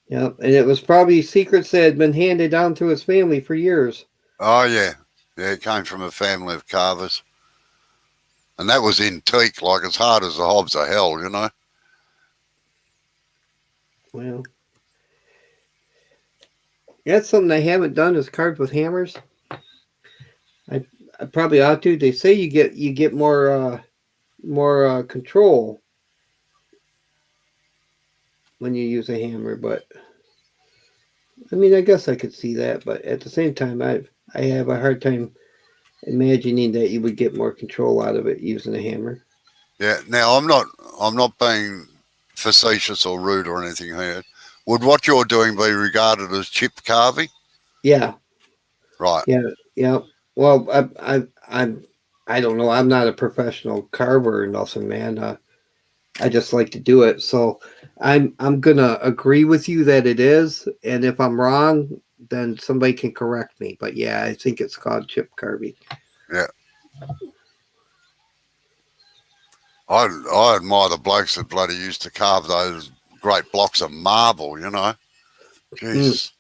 Yeah, and it was probably secrets that had been handed down to his family for years. Oh, yeah. Yeah, it came from a family of carvers. And that was in teak, like as hard as the hobs of hell, you know. Well, that's something I haven't done is carved with hammers. I probably ought to. They say you get more control when you use a hammer, but I mean, I guess I could see that, but at the same time, I have a hard time imagining that you would get more control out of it using a hammer. Yeah. Now I'm not being facetious or rude or anything here. Would what you're doing be regarded as chip carving? Yeah. Right. Yeah. Well, I don't know. I'm not a professional carver or nothing, man. I just like to do it. So I'm gonna agree with you that it is, and if I'm wrong, then somebody can correct me. But yeah, I think it's called chip carving. Yeah. I admire the blokes that bloody used to carve those great blocks of marble, you know. Jesus.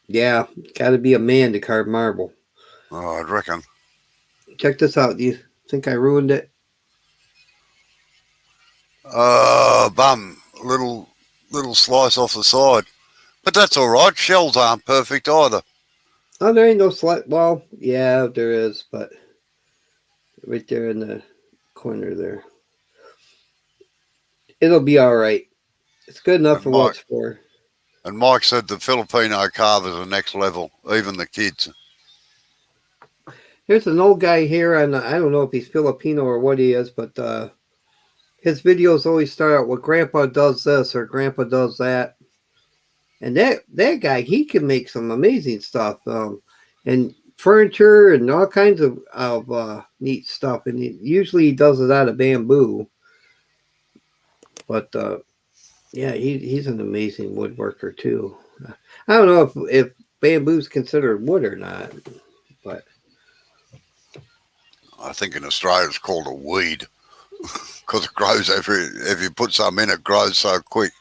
Yeah, got to be a man to carve marble. Oh, I'd reckon. Check this out. Do you think I ruined it? Bum. Little slice off the side. But that's all right. Shells aren't perfect either. Oh, there ain't no slight. Well, yeah, there is, but right there in the corner there. It'll be all right. It's good enough for what it's for. And Mike said the Filipino carvers are next level, even the kids. There's an old guy here, and I don't know if he's Filipino or what he is, but his videos always start out with Grandpa does this or Grandpa does that. And that guy, he can make some amazing stuff, and furniture and all kinds of neat stuff. And usually he does it out of bamboo. But yeah, he's an amazing woodworker too. I don't know if bamboo's considered wood or not, but I think in Australia it's called a weed because it grows if you put some in, it grows so quick.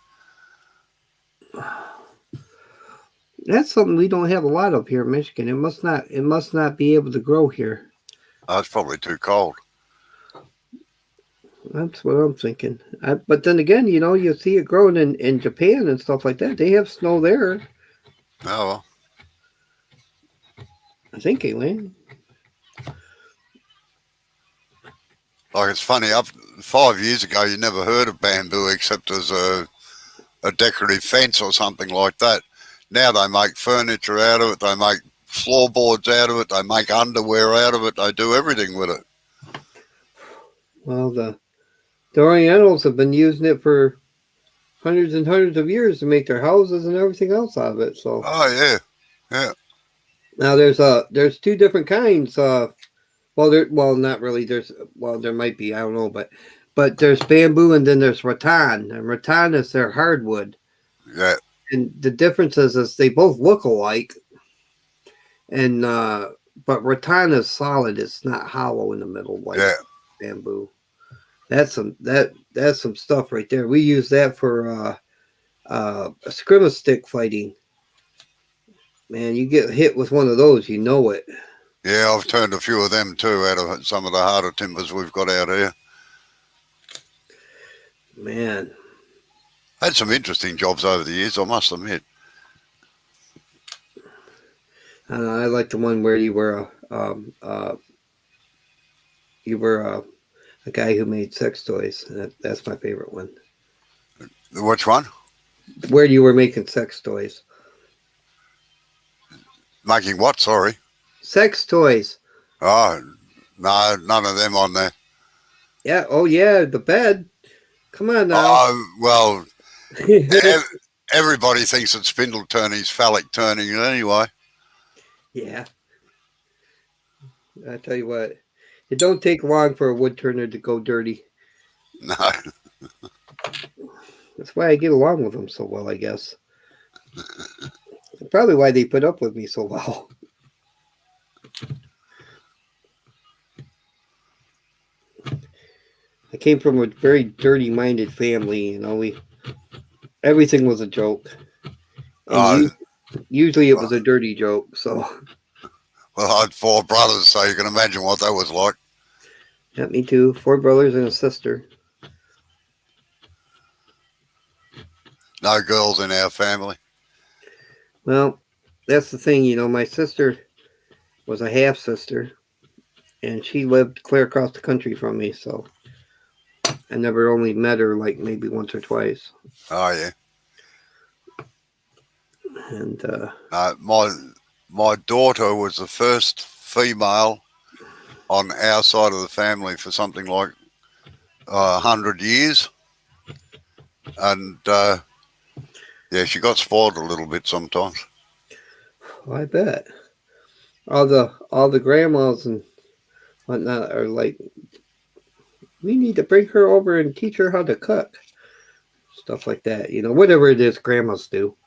that's something we don't have a lot of here in Michigan. It must not be able to grow here. Oh, it's probably too cold. That's what I'm thinking. But then again, you see it growing in Japan and stuff like that. They have snow there. Oh, well. I think anyway. Like it's funny, up 5 years ago you never heard of bamboo except as a decorative fence or something like that. Now they make furniture out of it, they make floorboards out of it, they make underwear out of it, they do everything with it. Well, the Orientals have been using it for hundreds and hundreds of years to make their houses and everything else out of it. So, Oh yeah, yeah. now there's two different kinds. Not really. There might be. I don't know, but there's bamboo and then there's rattan, and rattan is their hardwood. Yeah. And the difference is they both look alike, and but rattan is solid. It's not hollow in the middle like bamboo. That's some stuff right there. We use that for scrimmage stick fighting. Man, you get hit with one of those, you know it. Yeah, I've turned a few of them too out of some of the harder timbers we've got out here. Man. Had some interesting jobs over the years, I must admit. I don't know, I like the one where you were a guy who made sex toys. That's my favorite one. Which one? Where you were making sex toys. Making what? Sorry. Sex toys. Oh, no, none of them on there. Yeah. Oh, yeah. The bed. Come on now. Oh, well, everybody thinks that spindle turning's phallic turning anyway. Yeah. I tell you what, it don't take long for a wood turner to go dirty. No. That's why I get along with them so well, I guess. Probably why they put up with me so well. I came from a very dirty-minded family. Everything was a joke. And usually it was a dirty joke. So. Well, I had 4 brothers, so you can imagine what that was like. Yeah, me too. 4 brothers and a sister. No girls in our family. Well, that's the thing, my sister was a half sister, and she lived clear across the country from me, so I never only met her like maybe once or twice. Oh yeah. And my daughter was the first female on our side of the family for something like 100 years, and yeah, she got spoiled a little bit sometimes. I bet all the grandmas and whatnot are like, we need to bring her over and teach her how to cook, stuff like that. Whatever it is grandmas do.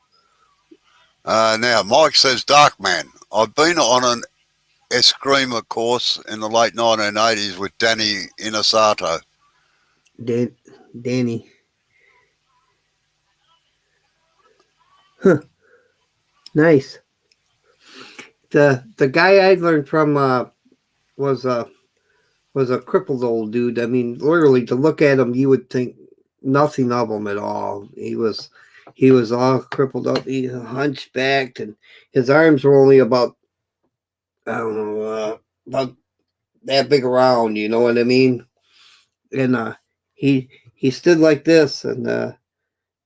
Now, Mike says, Darkman, I've been on an Eskrima course in the late 1980s with Danny Inasato. Danny. Huh. Nice. The guy I learned from was a crippled old dude. I mean, literally, to look at him, you would think nothing of him at all. He was all crippled up, hunchbacked, and his arms were only about, I don't know, about that big around. You know what I mean? And he stood like this, and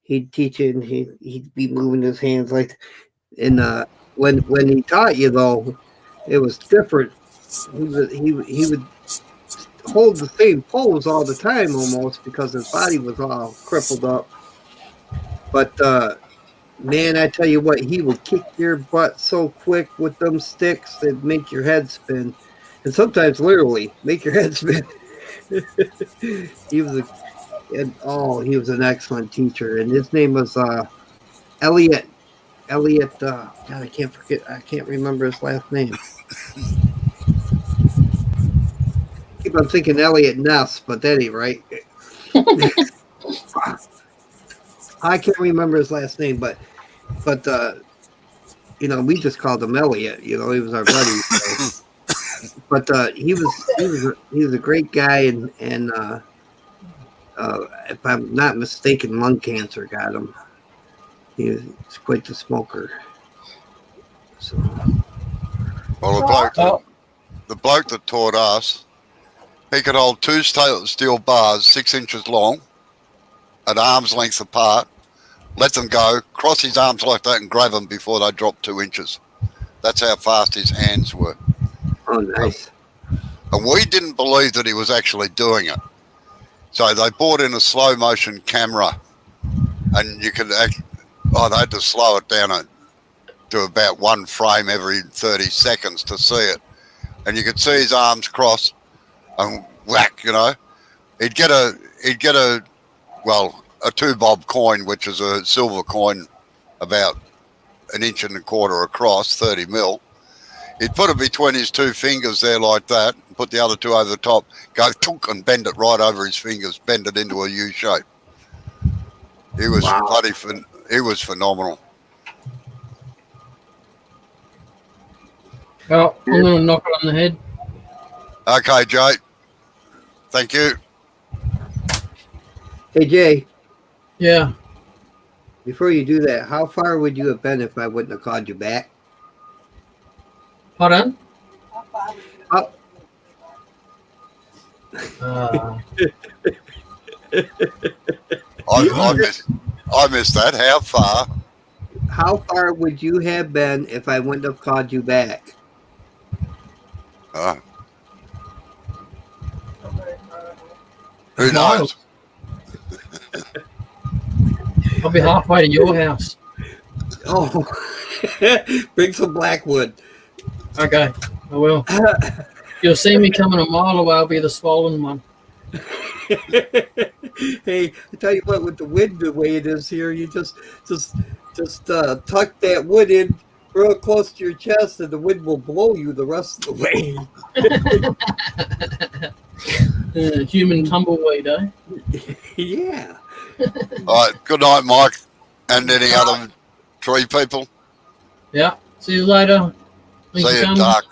he'd teach it, and he'd be moving his hands like, and when he taught you though, it was different. He would hold the same pose all the time almost because his body was all crippled up. But Man, I tell you what, he would kick your butt so quick with them sticks that make your head spin, and sometimes literally make your head spin. he was a he was an excellent teacher, and his name was Elliot. Elliot, God, I can't forget. I can't remember his last name. Keep on thinking Elliot Ness, but that ain't right. I can't remember his last name, but we just called him Elliot. He was our buddy. So. But he was a great guy, and if I'm not mistaken, lung cancer got him. He's quite the smoker. So. Well, the bloke that taught us, he could hold two steel bars 6 inches long, at arm's length apart, let them go, cross his arms like that, and grab them before they drop 2 inches. That's how fast his hands were. Oh, nice. And we didn't believe that he was actually doing it. So they brought in a slow motion camera, and you could they had to slow it down to about one frame every 30 seconds to see it. And you could see his arms cross and whack, He'd get a 2-bob coin, which is a silver coin about 1.25 inches across, 30 mil. He'd put it between his two fingers there like that, and put the other two over the top, go tunk and bend it right over his fingers, bend it into a U shape. He was he was phenomenal. Well, I'm going to knock it on the head. Okay, Jay. Thank you. Hey, Jay. Yeah. Before you do that, how far would you have been if I wouldn't have called you back? Hold on. Oh. I missed that. How far? How far would you have been if I wouldn't have called you back? Who knows? I'll be halfway to your house. Oh, bring some Blackwood. Okay, I will. You'll see me coming a mile away. I'll be the swollen one. Hey, I tell you what, with the wind the way it is here, you just tuck that wood in real close to your chest, and the wind will blow you the rest of the way. Human tumbleweed, eh? Yeah. All right. Good night, Mike, and any other tree people. Yeah. See you later. Thanks See for you, coming. Dark.